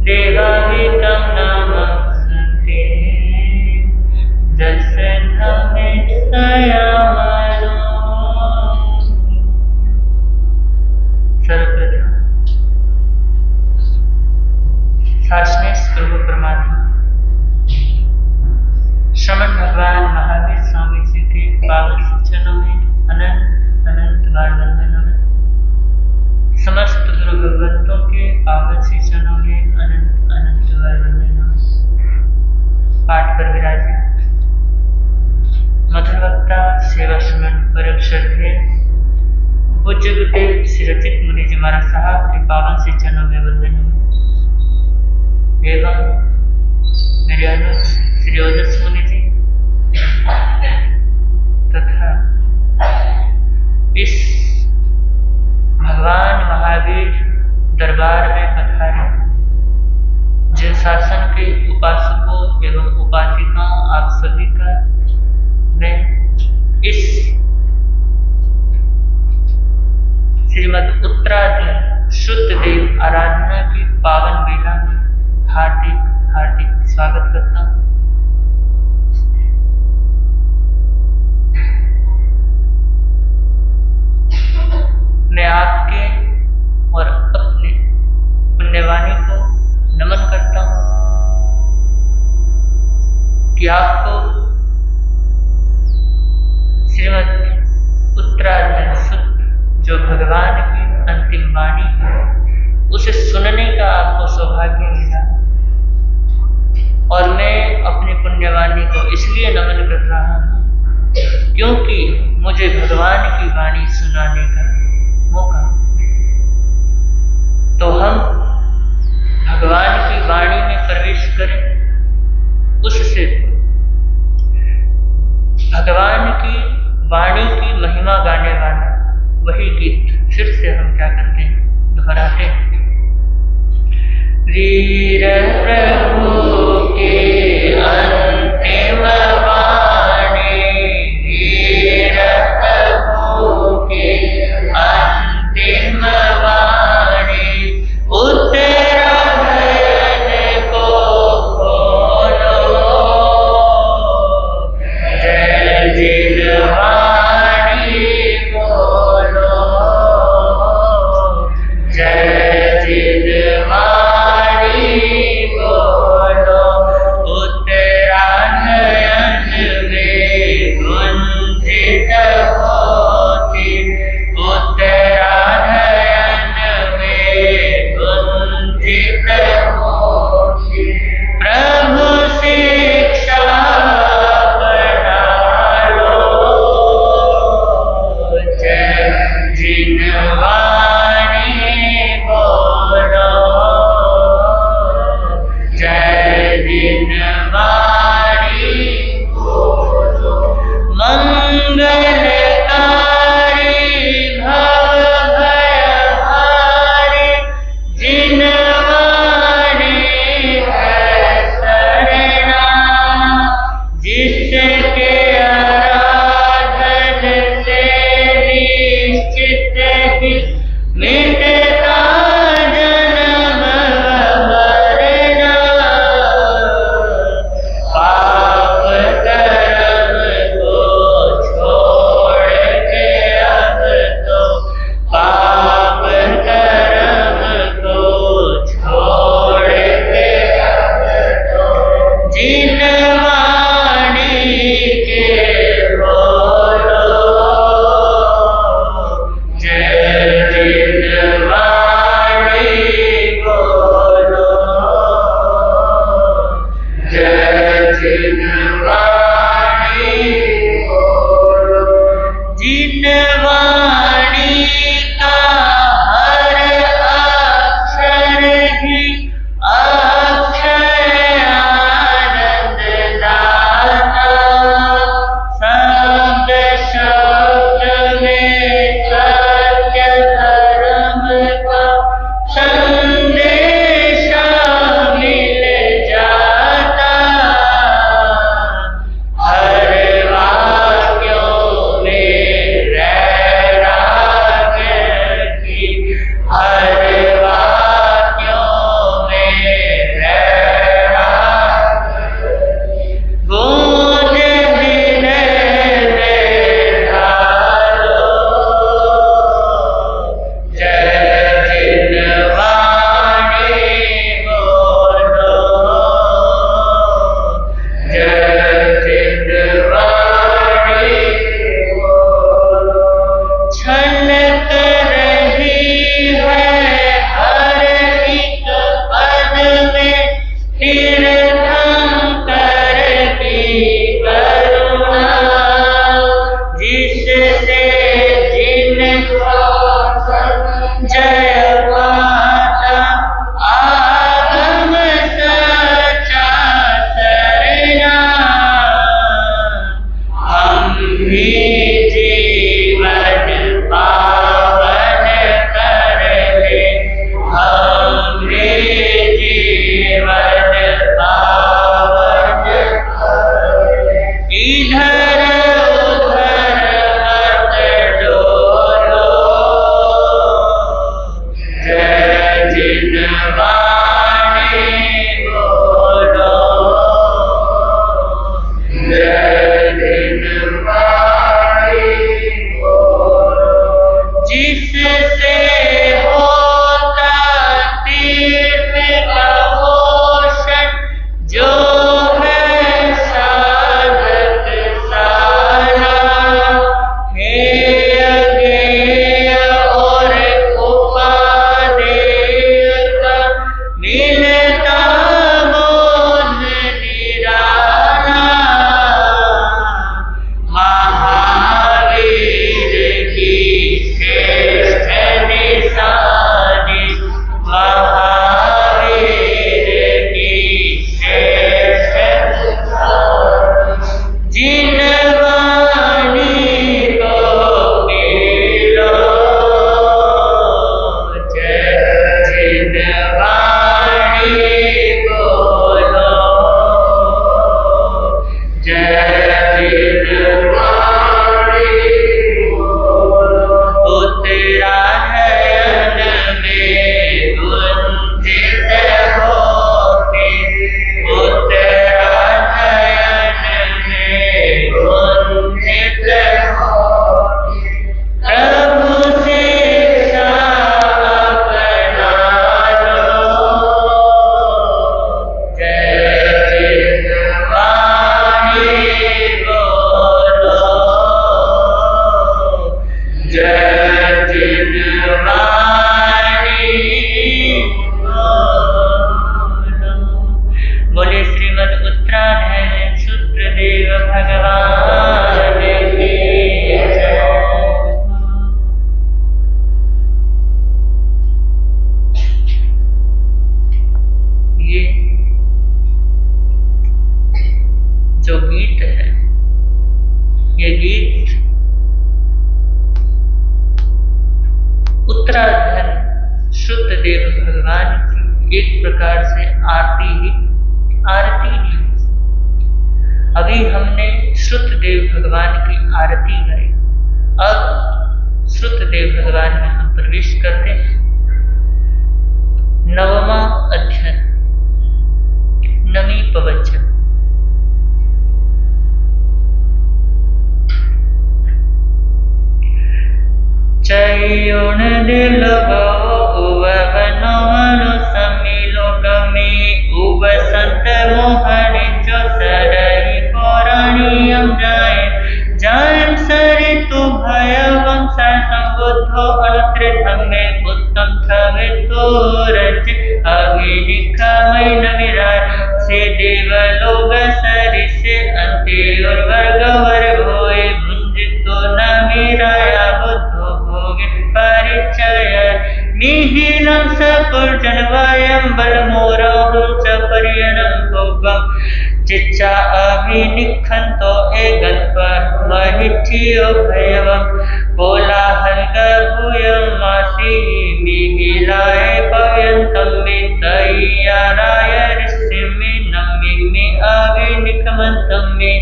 देवाहितं नमस्ते जस धमिष्ठयामनो। सर्वप्रथम शासनेश प्रभु परमात्मा श्रमण भगवान महावीर स्वामी जी के पावन चरणों में अनंत अनंत बार वंदन है। समस्त गुरु भगवंतों के पावन चरणों में अनंत अनंत बार वंदन है। पाठ पर विराजे मधुर वक्ता सेवा सुमन परम श्रद्धेय पूज्य गुरुदेव श्री रचित मुनि जी महाराज साहब के पावन चरणों में वंदन है। एवं मेरे अनुज श्री ओजस मुनि जी तथा इस भगवान महावीर दरबार में पधारे जिन शासन के उपासकों एवं उपासिकाओं आप सभी का मैं इस श्रीमद् उत्तराधि शुद्ध देव आराधना की पावन बेला में हार्दिक हार्दिक स्वागत करता हूँ। मैं आपके और अपने पुण्यवाणी को नमन करता हूँ कि आपको श्रीमद् उत्तराधि शुद्ध जो भगवान की अंतिम वाणी है उसे सुनने का आपको सौभाग्य मिला। और मैं अपनी पुण्यवाणी को इसलिए नमन कर रहा हूँ क्योंकि मुझे भगवान की वाणी सुनाने का मौका। तो हम भगवान की वाणी में प्रवेश करें, उससे भगवान की वाणी की महिमा गाने वाला वही गीत फिर से हम क्या करते हैं, दोहराते हैं। वीर प्रभु के अंतिम वाणी, वीर प्रभु के अंतिम वाणी, उत्तराधन को खोलो, जय जिनवाणी बोलो, जय जिनवाणी बोलो। एक प्रकार से आरती ही अभी हमने श्रुतदेव भगवान की आरती गाई। अब श्रुतदेव भगवान में हम प्रवेश करते हैं। 9वां अध्याय, नमी प्रवचन। चयुण दिल उवनो समिलो कमी उव संत मोहन जो सरहि पौराणियम जाय जायम सरितु भय वंश संबुद्धो अनुत्र धम्मे उत्तम थवे तोरज अग्निखमय नविराय से देवलोक सरिसे अंते उर्वर्ग वर्गोए भुंजितो नविराया बुद्धो भोगे परिचय मिहिलं सपुर्जनवायं बलमोरहुं च पर्यणं भोगं चिच्चा अभिनिखन्तो एगन्त्वा महिष्ठियो भयवं कोलाहल गभूयमासी मिहिलाय पव्यन्तं मे तय्याराय ऋषिमे नमिमे अभिनिखमन्तं मे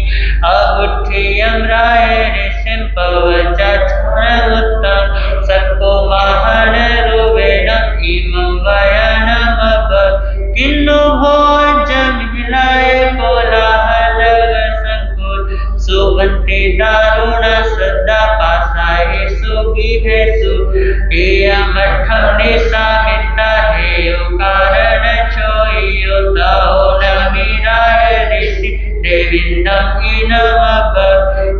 अबुद्धियं राय ऋषिं पवचा उत्तम सर्को महान रूपेण इमं वयनमव किन्नु भोज मिहिलाय कोलाहल संकुल सुबन्ति दारुण सदा पासाय सुगिहेसु एयमठं निसामिता हेयो कारण चोयो ताओ नमिराय ऋषि देविन्दं इनमव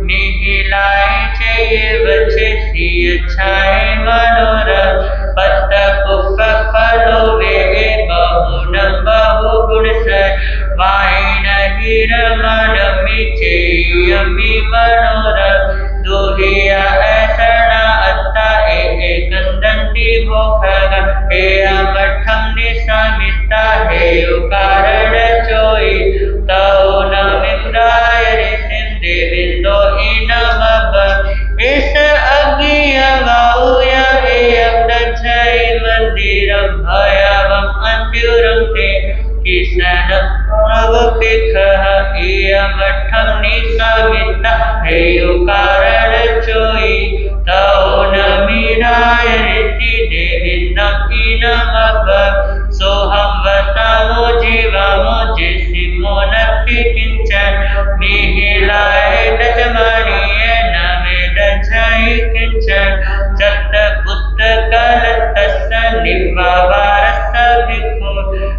मिहिलाय चैव चेसिय छाय मनोरम पत्त पुष्प फलो वे बहुनं बहुगुण वाइन हिरमणमि चेयमि मनोरम दुहिया ऐसना अत्ता एकंदंति भोखगा एयमठं निसामिता हेयो कारण चोई तौ नमिम्राय ऋषिं देविन्दो इनमव इस अग्नियवाउया एयब्दझै मंदिरं भयवं अंत्युरं ते किसनं नवपिखः एयमठं निसामिता हेयो कारण चोई तौ नमिराय ऋषि देविन्दं इनमव सोहं वसामो जीवामो जिसिमो नक्ति किंचन मिहिलाय दजमानीय नमे दझै किंचन जत पुत्र कलतस्य निवावारस्य भिक्खु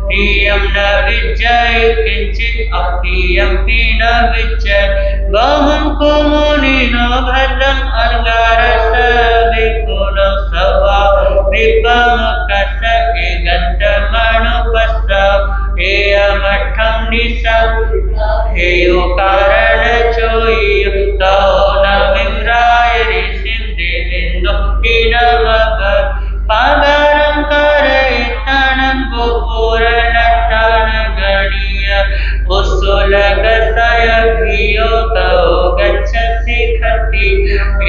प्रियं न विजय किंचित् अप्रियं पि न विजय बहुं कुमुनिनो भद्रं अनुगारस्य भिक्खुनो सवा विपमुखस्य एगन्तमनुपस्स एयमठं निसा हेयो कारण चोई तौ नमिम्राय ऋषिं देविन्दो इनमव पागारं करयितानं गोपुरनट्टान् गणीय उत्सुलगतय धियो तौ गच्छसि खति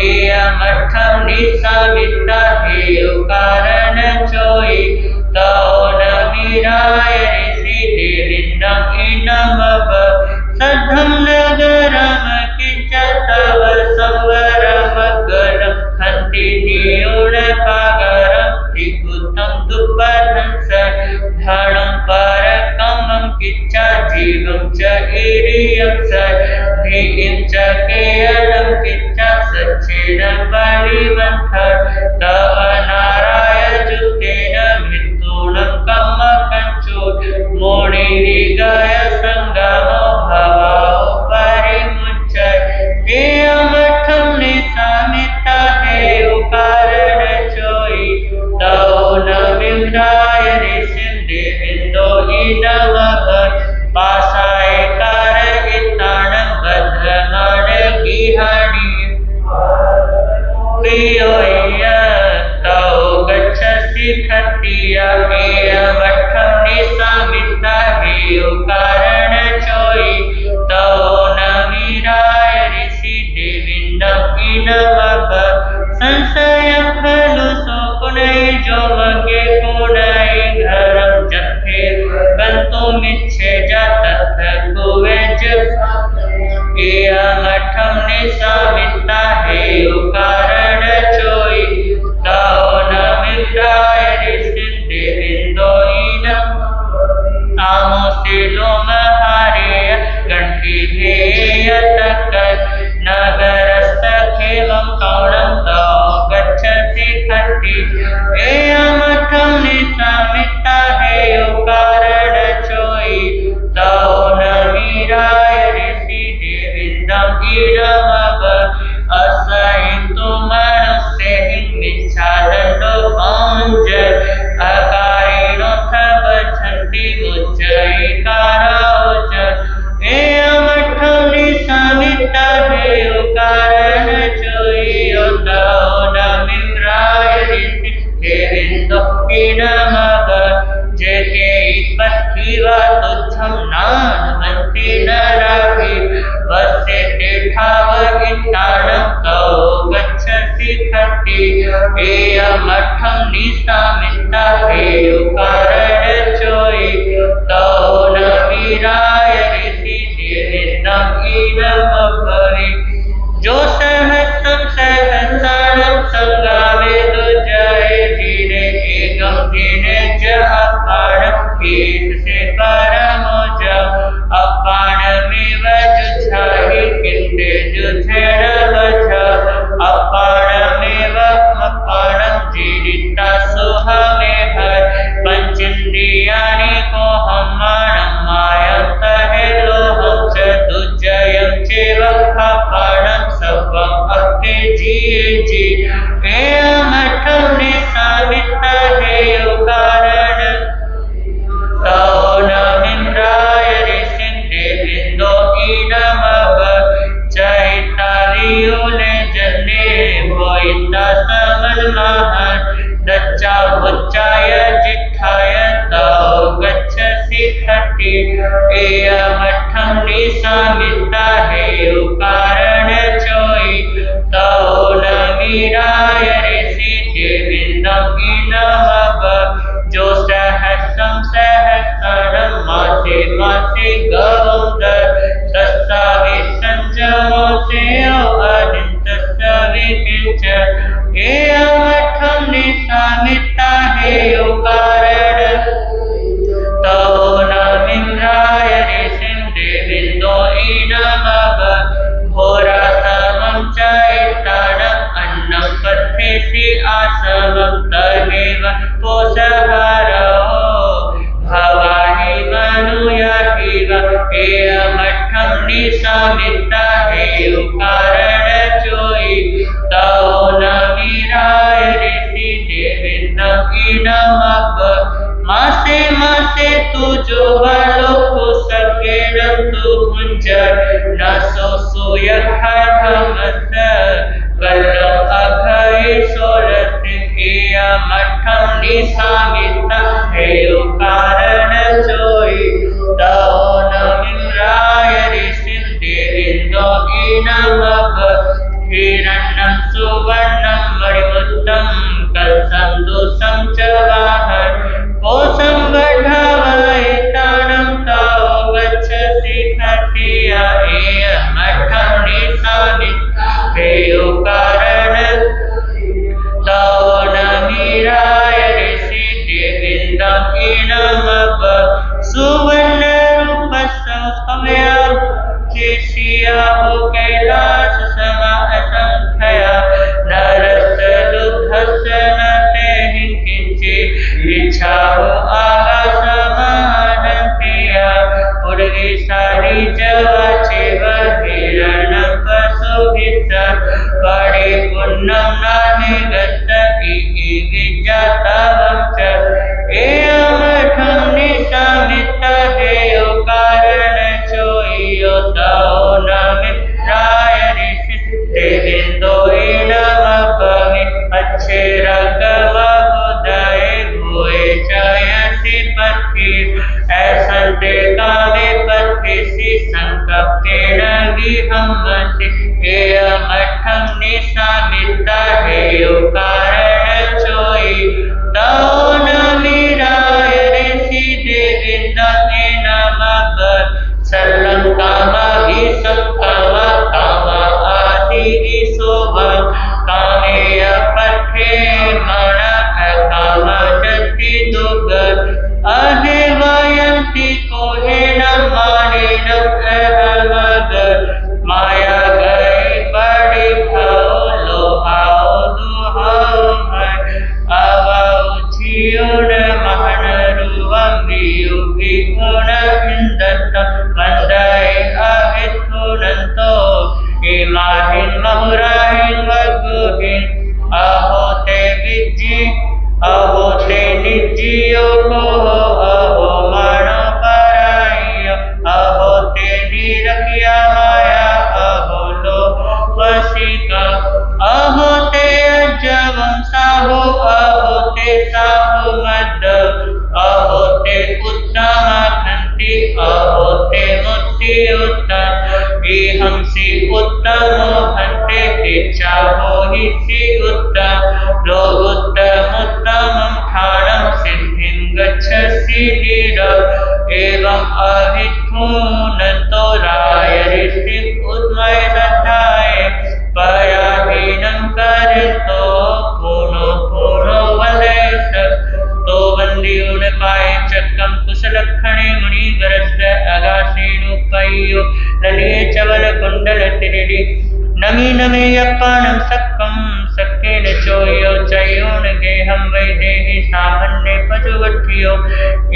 एयमठं निसामिता हेयो कारण चोई तौ नमिराय ऋषि देविन्दं इनमव सद्धं नगरं किञ्च तव संवरमगरं हन्ति न्यूनपागरं त्रिभुतं दुःपधंस धनं परकमं किच्चा जीवं च इरियं स धियं च केयलं किच्चा सच्चेन परिवन्थ तव नाराय जुतेन मृत्युनं कमकञ्चो मोणिरिगय संगमो भवाओ परिमुच्य एयमठं निसामिता हेयो कारण चोई तौ नमिम्राय ऋषिं देविन्दो इनमव पासाय कारयितानं बध्रमाण गिहाणि प्रियो तौ गच्छसि खतिया एयमठं निसामिता हेयो कारण चोई तौ नमिराय ऋषि देविन्दं इनमव संशयं खलु सो कुनै जो मगे कुनै घरं जत्थे कौशिलोमहारेय गण्ठिभेयतकत् नगरस्थखेमं कौणं तौ गच्छति खट्टि एयमठं निशामिता हेयो कारण चोई तौ न मीराय ऋषि देविन्दं ईरमव असहितु मनुष्य मिच्छादण्डो कौञ्ज अकारिणोऽथ भजन्ति मुच्चैकारोच एयमठं निशामिता हेयो कारण चोयो तौ न मित्राय ऋषि देविन्दो ईरमव जेके पथिवा तुच्छं नानवन्ति नराभि वस्यते ठाव इत्तानं तौ गच्छति खट्टि एयमठं निशामिता हेयो कारण चोई तौ न वीराय ऋषि देविन्दं ईरमभवे जो सहस्रं सहस्राणं संगावे दुर्जय जिने एकं जिने च अपाणं कीर्षे परमो च अपाणमेव जुझाहि किन्ते जुझेन वच अपाणमेव अपाणं जीरिता सुहमेह पंचेन्द्रियाणि कोऽहं मानं मायं तहेलोहं च दुर्जयं चैव अपाणं सर्वं अग्ने जीये एयमठं निशामिता हेयो कारण तौ न मिन्द्राय ऋषिं देविन्दो ईरमव चैतालियोले जने भोयिता समन्महन् दच्चा बुच्चाय जिठाय तौ गच्छसि खट्टि एयमठं निशामिता हेयो कारण चोई तौ न मीराय ऋषि देविन्दं ईरमव जो सहस्रं सहस्रं मासे मासे गवन्द तस्सावे संजमोसेयो अदिन्तस्सवे किञ्च एयमठं निशामिता हेयो कारण तौ न मिन्द्राय ऋषिं देविन्दो ईरमव घोरासमं च एतानम् अन्नं पथ्येषि आसमं तदेव पोषहारो भवाहि मनुयाहिव एयमठं निशामिता हेयो कारण चोई तौ न वीराय ऋषि देविन्दं ईरमव मासे मासे तुजो वालोको सगेरं तु भुञ्ज न सोऽसुयखाधमस वल्लं अभय सोरसिं एयमठं निशामिता हेयो कारण चोई तौ न मिन्द्राय ऋषिं देविन्दो ईरमव हिरण्यं सुवर्णं मणिमुक्तं कलशं दूषं च वाहन् कोशं गढावैतानं तौ गच्छसि खट्टि एयमठं निशामिता हेयो कारण तौ न मीराय ऋषि देविन्दं ईरमव सुवर्णरूपसौम्या केशियाहो कैलास समासंख्या नरस्य न तेहि किञ्चित् इच्छाहो आकाशमानन्त्या उर्विशाली जवाचेव हिरण्यं पशुभिश्च परिपूर्णं नाहि गच्छति विजातवं च एयमठं निशामिता हेयो कारण चोयो तौ न मित्राय ऋषि देविन्दो ईरमव अच्छेरगवहुदये भूये जयसि पथि ऐसन्ते कामे पथिसि संकप्तेन विहंसि एयमठं निशामिता हेयो कारण चोई तौ न मीराय ऋषि देविन्दं ईरमव सर्वं कामाभीष्टं कामा आदिविशोभं कामेय पथे मनः कामजति दुर्ग अहे वयन्ति कोहे माहिन महुराहिन मगुहिन अहो ते विज्जी अहो ते निज्जियो को अहो मानो पराइयो अहो ते निरखिया माया अहो लो वसिका अहो ते अजवं साहु अहो ते साहु मद अहो ते उत्तम खंति अहो ते मुक्ति उत्तम हंसी उत्तम भंते इच्छाहो हि सी उत्तम लो उत्तम उत्तमं ठाणं सिद्धिं गच्छसि धीर एवं अभिथुनतो राय ऋषि उन्मय सत्ताय पयाहीनं करितो पूर्णो पूर्णो वदय तो वंदियुन पाए चक्रम कुशलक्षणे मुनिवरस्य अगासीनुपय्यो ललिये चवल कुंडल तिरिरि नमी नमे यप्पानं सक्कं सक्केन चोयो चयोन गेहं वैदेहि सामन्ये पजुवट्ठियो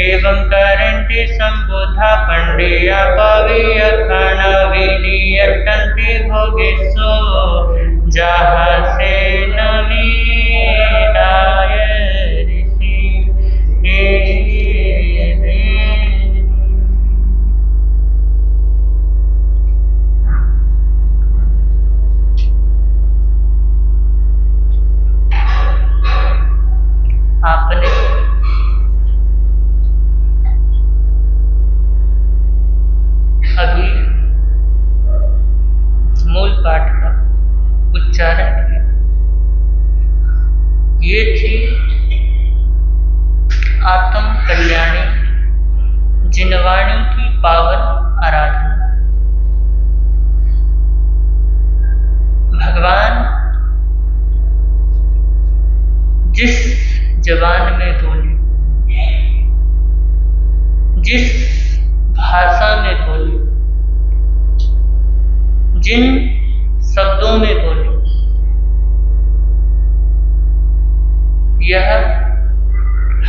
एवं करन्ति संबुधा पंडिया पवीय खाना विनियतन्ति भोगेसो जहासे नमी नाय आपने अभी मूल पाठ का उच्चारण किया। ये थी आत्म कल्याणी जिनवाणी की पावन आराधना। भगवान जिस जबान में बोले, जिस भाषा में बोले, जिन शब्दों में बोले, यह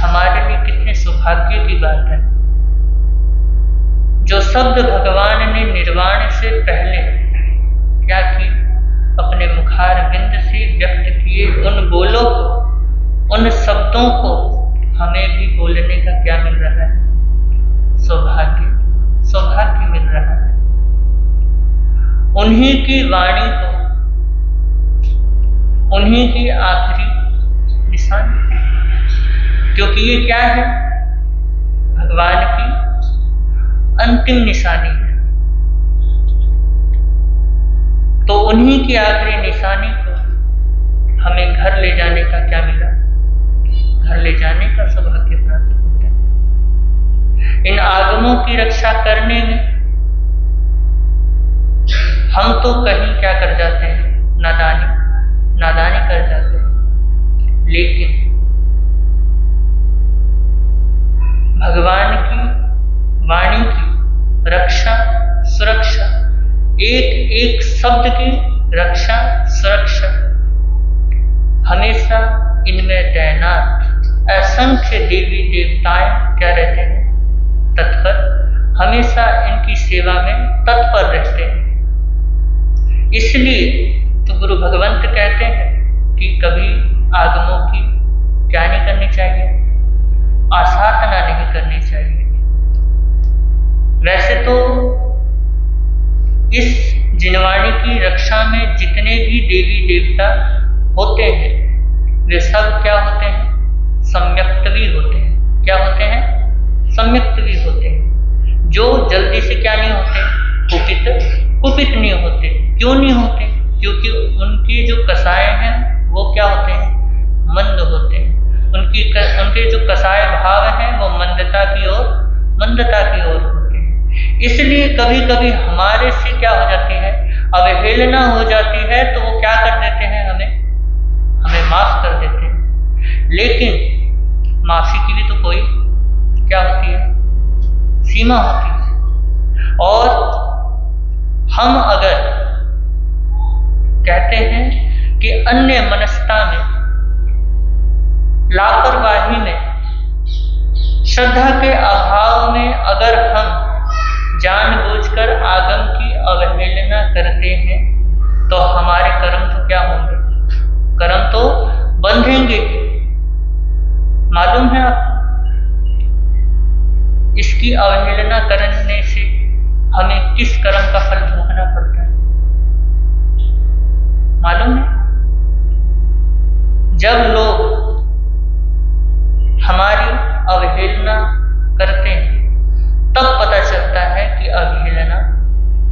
हमारे लिए कितने सौभाग्य की बात है। जो शब्द भगवान ने निर्वाण से पहले क्या किए, अपने मुखार बिंद से व्यक्त किए, उन बोलों को, उन शब्दों को हमें भी बोलने का क्या मिल रहा है? सौभाग्य, सौभाग्य मिल रहा है। उन्हीं की वाणी को, उन्हीं की आखिरी निशानी, क्योंकि ये क्या है? भगवान की अंतिम निशानी है। तो उन्हीं की आखिरी निशानी को हमें घर ले जाने का क्या मिला? घर ले जाने का सौभाग्य प्राप्त होता है। इन आगमों की रक्षा करने में हम तो कहीं क्या कर जाते हैं? नादानी कर जाते हैं। लेकिन भगवान की वाणी की रक्षा सुरक्षा, एक एक शब्द की रक्षा सुरक्षा हमेशा इनमें तैनात असंख्य देवी देवताएं क्या रहते हैं? तत्पर, हमेशा इनकी सेवा में तत्पर रहते हैं। इसलिए तो गुरु भगवंत कहते हैं कि कभी आगमों की क्या नहीं करनी चाहिए? आसाधना नहीं करनी चाहिए। वैसे तो इस जिनवाणी की रक्षा में जितने भी देवी देवता होते हैं वे सब क्या होते हैं? सम्यक्तवी होते हैं। क्या होते हैं? सम्यक्तवी होते हैं। जो जल्दी से क्या नहीं होते? कुपित नहीं होते। क्यों नहीं होते? क्योंकि उनकी जो कसाएं हैं वो क्या होते हैं? मंद होते हैं। उनके जो कसाय भाव हैं वो मंदता की ओर होते हैं। इसलिए कभी कभी हमारे से क्या हो जाती है? अवहेलना हो जाती है, तो वो क्या कर देते हैं? हमें माफ कर देते हैं। लेकिन माफी की भी तो कोई क्या होती है? सीमा होती है। और हम अगर कहते हैं कि अन्य मनस्ता में, लापरवाही में, श्रद्धा के अभाव में अगर हम जानबूझकर आगम की अवहेलना करते हैं तो हमारे कर्म तो क्या होंगे, कर्म तो बंधेंगे। मालूम है आपको, इसकी अवहेलना करने से हमें किस कर्म का फल भोगना पड़ता है, मालूम है? जब लोग हमारी अवहेलना करते हैं तब पता चलता है कि अवहेलना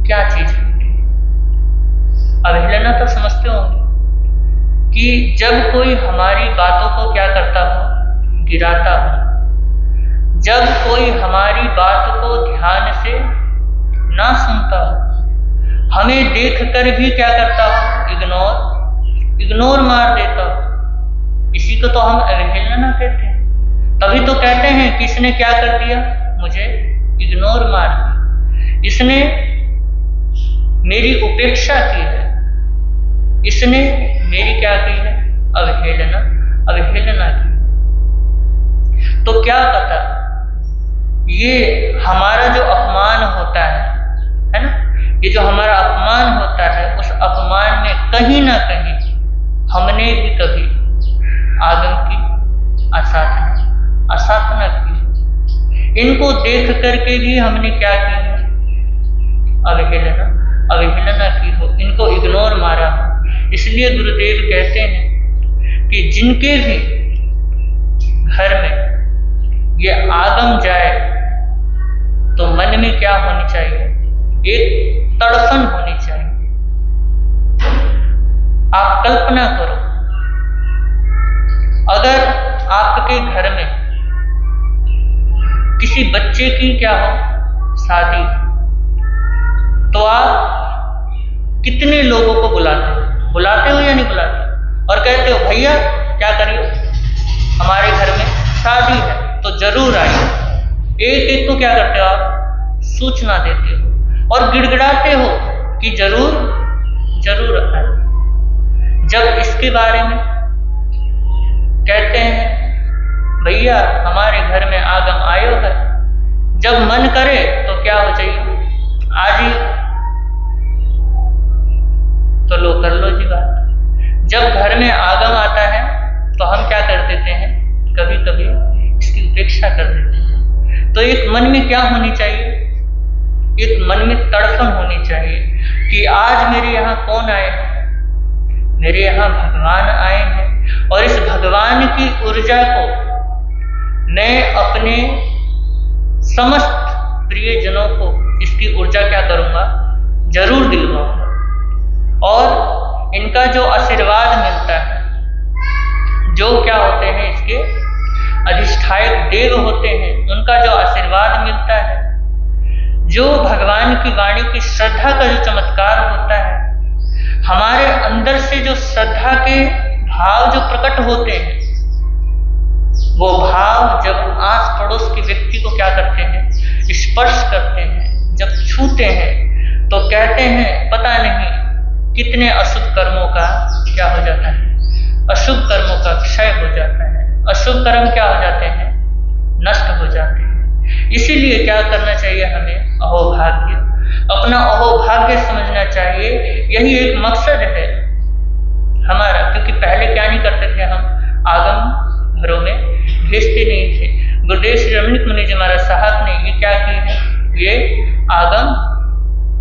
क्या चीज होती है। अवहेलना तो समझते होंगे कि जब कोई हमारी बातों को क्या करता हो, गिराता हो, जब कोई हमारी बात को ध्यान से ना सुनता हो, हमें देखकर भी क्या करता हो, इग्नोर मार देता हो, इसी को तो हम अवहेलना कहते हैं। तभी तो कहते हैं कि इसने क्या कर दिया, मुझे इग्नोर मार दिया, इसने मेरी उपेक्षा की है, इसने मेरी क्या की है, अवहेलना की। तो क्या पता ये हमारा जो अपमान होता है ना, ये जो हमारा अपमान होता है, उस अपमान में कहीं ना कहीं हमने भी कभी आगम की आसाधना की। इनको देख करके भी हमने क्या की है, अवहेलना की हो, इनको इग्नोर मारा हो। इसलिए गुरुदेव कहते हैं कि जिनके भी घर में ये आगम जाए तो मन में क्या होनी चाहिए, एक तड़फन होनी चाहिए। आप कल्पना करो, अगर आपके घर में किसी बच्चे की क्या हो, शादी, तो आप कितने लोगों को बुलाते हो या नहीं बुलाते, और कहते हो भैया क्या करिए, हमारे घर में शादी है तो जरूर आइए। एक एक को क्या करते हो आप, सूचना देते हो और गिड़गिड़ाते हो कि जरूर आए। जब इसके बारे में कहते हैं भैया हमारे घर में आगम आयो है, जब मन करे तो क्या हो चाहिए, आज ही तो लो कर लो जी बात। जब घर में आगम आता है तो हम क्या कर देते हैं, कभी कभी इसकी उपेक्षा कर देते हैं। तो एक मन में क्या होनी चाहिए, एक मन में तड़फन होनी चाहिए कि आज मेरे यहाँ कौन आए हैं, मेरे यहाँ भगवान आए हैं, और इस भगवान की ऊर्जा को मैं अपने समस्त प्रियजनों को इसकी ऊर्जा क्या करूँगा, जरूर दिलवाऊंगा। और इनका जो आशीर्वाद मिलता है, जो क्या होते हैं इसके अधिष्ठायक देव होते हैं, उनका जो आशीर्वाद मिलता है, जो भगवान की वाणी की श्रद्धा का जो चमत्कार होता है, हमारे अंदर से जो श्रद्धा के भाव जो प्रकट होते हैं, वो भाव जब आस पड़ोस के व्यक्ति को क्या करते हैं, स्पर्श करते हैं, जब छूते हैं, तो कहते हैं पता नहीं कितने अशुभ कर्मों का क्या हो जाता है, अशुभ कर्मों का क्षय हो जाता है, अशुभ कर्म क्या हो जाते हैं, नष्ट हो जाते हैं। इसीलिए क्या करना चाहिए हमें, अहोभाग्य, अपना अहोभाग्य समझना चाहिए। यही एक मकसद है हमारा, क्योंकि पहले क्या नहीं करते थे, हम आगम घरों में भेजते नहीं थे। गुरुदेव श्री रमणीक मुनि जी महाराज साहब ने ये क्या की है, ये आगम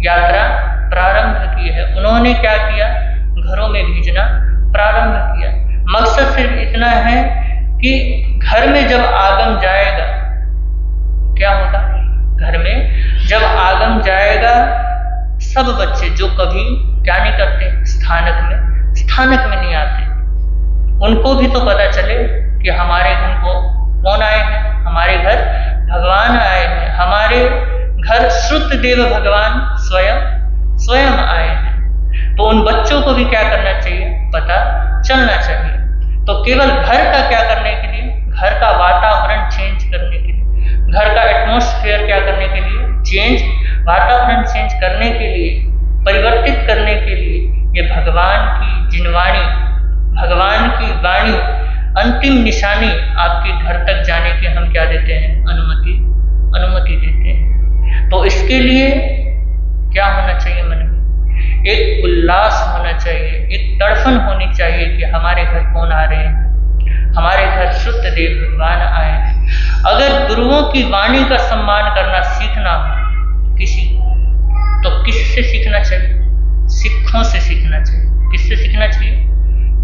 यात्रा प्रारंभ की है। उन्होंने क्या किया, घरों में भेजना प्रारंभ किया। मकसद सिर्फ इतना है कि घर में जब आगम जाएगा क्या होगा, घर में जब आगम जाएगा, सब बच्चे जो कभी क्या नहीं करते, स्थानक में नहीं आते, उनको भी तो पता चले कि हमारे घर को कौन आए हैं, हमारे घर भगवान आए हैं, हमारे घर श्रुत देव भगवान स्वयं आए हैं। तो उन बच्चों को भी क्या करना चाहिए, पता चलना चाहिए। तो केवल घर का क्या करने के लिए, घर का वातावरण चेंज करने के लिए, घर का एटमॉस्फेयर क्या करने के लिए, वातावरण चेंज करने के लिए, परिवर्तित करने के लिए, ये भगवान की जिनवाणी, भगवान की वाणी, अंतिम निशानी आपके घर तक जाने के हम क्या देते हैं, अनुमति देते हैं। तो इसके लिए क्या होना चाहिए मन में, एक उल्लास होना चाहिए, एक तड़पन होनी चाहिए कि हमारे घर कौन आ रहे हैं, हमारे घर शुद्ध देव भगवान आए हैं। अगर गुरुओं की वाणी का सम्मान करना सीखना हो किसी तो किससे सीखना चाहिए? सिखों से सीखना चाहिए। किससे सीखना चाहिए?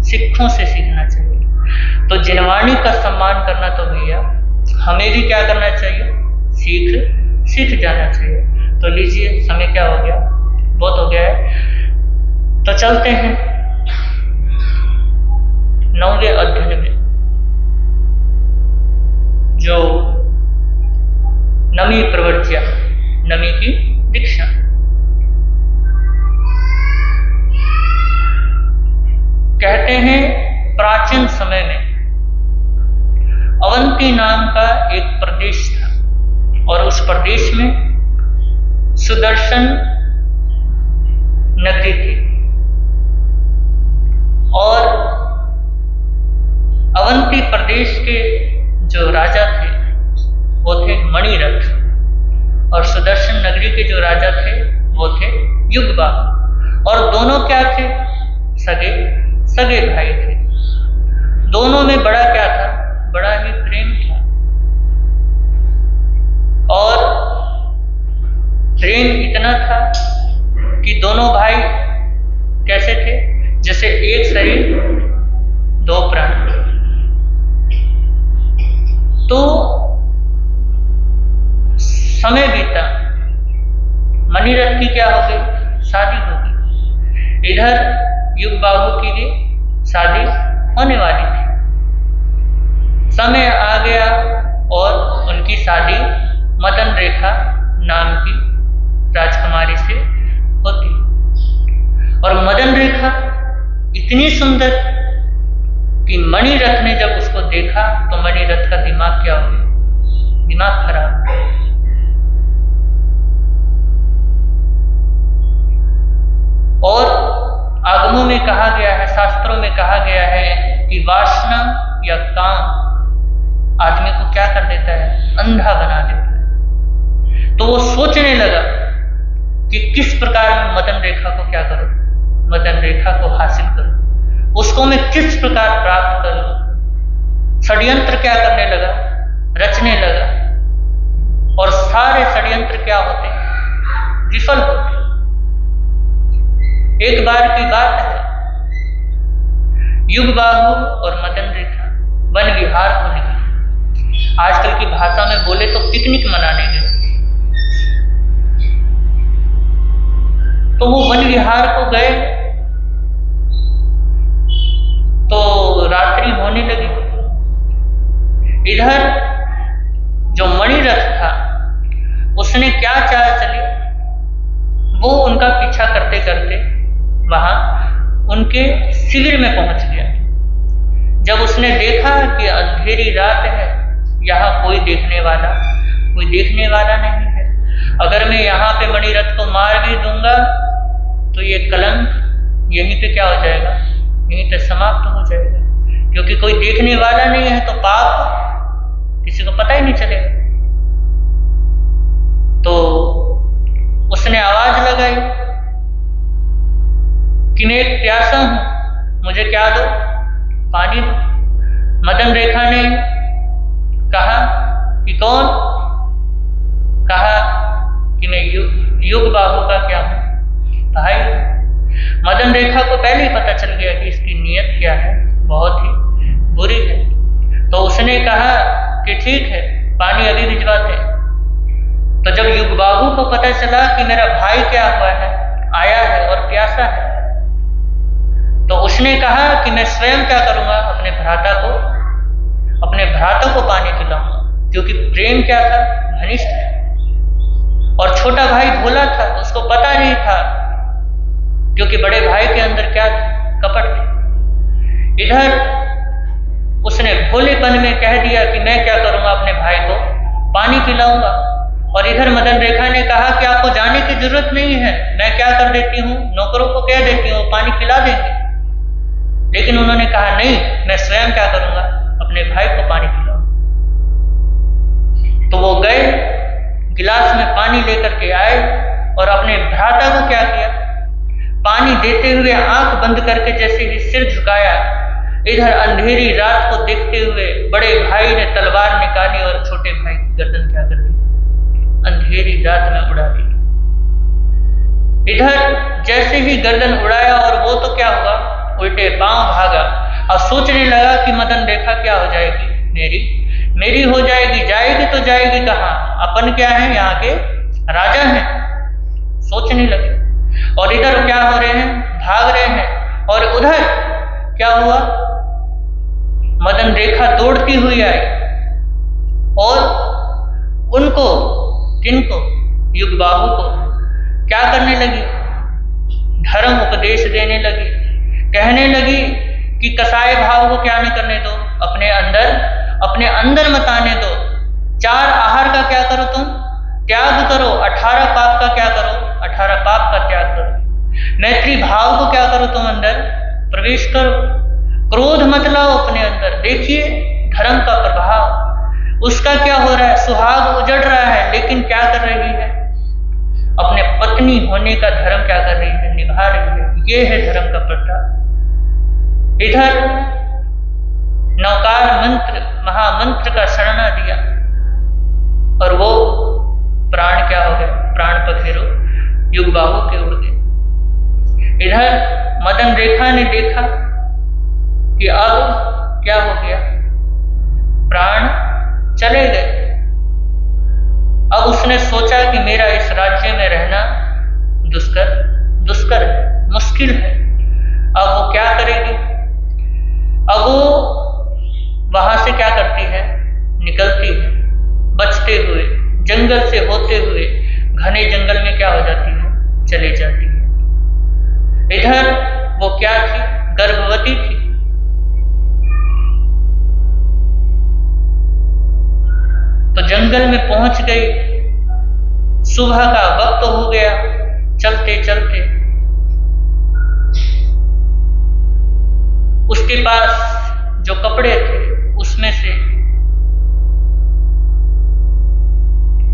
सिखों से सीखना चाहिए। तो जिनवाणी का सम्मान करना तो भैया हमें भी क्या करना चाहिए? सीख जाना चाहिए। तो लीजिए, समय क्या हो गया? बहुत हो गया है। तो चलते हैं 9वें अध्ययन में, जो नमी प्रवर्ज्या, नमी की दीक्षा। कहते हैं प्राचीन समय में अवंती नाम का एक प्रदेश था और उस प्रदेश में सुदर्शन नगरी थी और अवंती प्रदेश के जो राजा थे वो थे मणिरथ और सुदर्शन नगरी के जो राजा थे वो थे युगबाहु। और दोनों क्या थे? सगे भाई थे। दोनों में बड़ा क्या था? बड़ा ही प्रेम था। और प्रेम इतना था कि दोनों भाई कैसे थे? जैसे एक शरीर दो प्राण। तो समय बीता, मणिरथ की क्या हो गई? शादी हो गई। इधर युगबाहु की भी शादी होने वाली थी। समय आ गया और उनकी शादी मदन रेखा नाम की राजकुमारी से होती। और मदन रेखा इतनी सुंदर कि मणिरथ ने जब उसको देखा तो मणिरथ का दिमाग क्या हो गया? दिमाग खराब। और आगमों में कहा गया है, शास्त्रों में कहा गया है कि वासना या काम आदमी को क्या कर देता है? अंधा बना देता है। तो वो सोचने लगा कि किस प्रकार मैं मदन रेखा को क्या करूं, मदन रेखा को हासिल करूं, उसको मैं किस प्रकार प्राप्त करूं। षड्यंत्र क्या करने लगा? रचने लगा। और सारे षड्यंत्र क्या होते? विफल होते। एक बार की बात है, युगबाहु और मदन रेखा वन विहार को निकले। आजकल की भाषा में बोले तो पिकनिक मनाने गए। तो वो वन विहार को गए तो रात्रि होने लगी। इधर जो मणिरथ था उसने क्या चाल चली, वो उनका पीछा करते करते वहां उनके शिविर में पहुंच गया। जब उसने देखा कि अंधेरी रात है, यहाँ कोई देखने वाला नहीं है, अगर मैं यहाँ पे मणिरथ को मार भी दूंगा तो ये कलंक यहीं पे क्या हो जाएगा? यहीं पे समाप्त हो जाएगा, क्योंकि कोई देखने वाला नहीं है तो पाप किसी को पता ही नहीं चलेगा। तो उसने आवाज लगाई कि मैं एक प्यासा हूं, मुझे क्या दो? पानी दो। मदन रेखा ने कहा कि कौन? कहा कि मैं युगबाहु का क्या हूं? भाई। मदन रेखा को पहले ही पता चल गया कि इसकी नीयत क्या है, बहुत ही बुरी है। तो उसने कहा कि ठीक है, पानी अभी भिजवाते हैं। तो जब युगबाहु को पता चला कि मेरा भाई क्या हुआ है, आया है और प्यासा है, तो उसने कहा कि मैं स्वयं क्या करूंगा? अपने भ्राता को पानी पिलाऊंगा, क्योंकि प्रेम क्या था? घनिष्ठ है। और छोटा भाई भोला था, उसको पता नहीं था, क्योंकि बड़े भाई के अंदर क्या था? कपट थी। इधर उसने भोलेपन में कह दिया कि मैं क्या करूंगा? अपने भाई को पानी पिलाऊंगा। और इधर मदन रेखा ने कहा कि आपको जाने की जरूरत नहीं है, मैं क्या कर देती हूँ, नौकरों को कह देती हूँ, पानी पिला देंगे। लेकिन उन्होंने कहा नहीं, मैं स्वयं क्या करूंगा? अपने भाई को पानी पिलाऊंगा। तो वो गए, गिलास में पानी लेकर के आए और अपने भ्राता को क्या किया? पानी देते हुए आंख बंद करके जैसे ही सिर झुकाया, इधर अंधेरी रात को देखते हुए बड़े भाई ने तलवार निकाली और छोटे भाई की गर्दन क्या कर दी, अंधेरी रात में उड़ा दी। इधर जैसे ही गर्दन उड़ाया और वो तो क्या हुआ, उल्टे पांव भागा और सोचने लगा कि मदन रेखा क्या हो जाएगी, मेरी हो जाएगी, जाएगी तो जाएगी कहाँ, अपन क्या है, यहाँ के राजा हैं, सोचने लगे। और इधर क्या हो रहे हैं, भाग रहे हैं। और उधर क्या हुआ, मदन रेखा दौड़ती हुई आई और उनको, किनको, युगबाहु को क्या करने लगी, धर्म उपदेश देने लगी, कहने लगी कि कसाई भाव को क्या न करने दो, अपने अंदर मत आने दो, 4 आहार का क्या करो, तुम त्याग करो, 18 पाप का क्या करो, 18 पाप का त्याग करो, मैत्री भाव को क्या करो, तुम अंदर प्रवेश करो, क्रोध मत लाओ अपने अंदर। देखिए धर्म का प्रभाव, उसका क्या हो रहा है, सुहाग उजड़ रहा है, लेकिन क्या कर रही है, अपने पत्नी होने का धर्म क्या कर रही है, निभा रही है। ये है धर्म का प्रताप। इधर नौकार मंत्र, महामंत्र का शरणा दिया और वो प्राण क्या हो गए, प्राण पखेरु युगबाहु के उड़ गए। इधर मदन रेखा ने देखा कि अब क्या हो गया, प्राण चले गए। अब उसने सोचा कि मेरा इस राज्य में रहना दुष्कर है, मुश्किल है। अब वो क्या करेगी, अब वो वहां से क्या करती है, निकलती है, बचते हुए, जंगल से होते हुए घने जंगल में क्या हो जाती है, चले जाती है। इधर वो क्या थी, गर्भवती थी। तो जंगल में पहुंच गई, सुबह का वक्त हो गया, चलते चलते उसके पास जो कपड़े थे उसमें से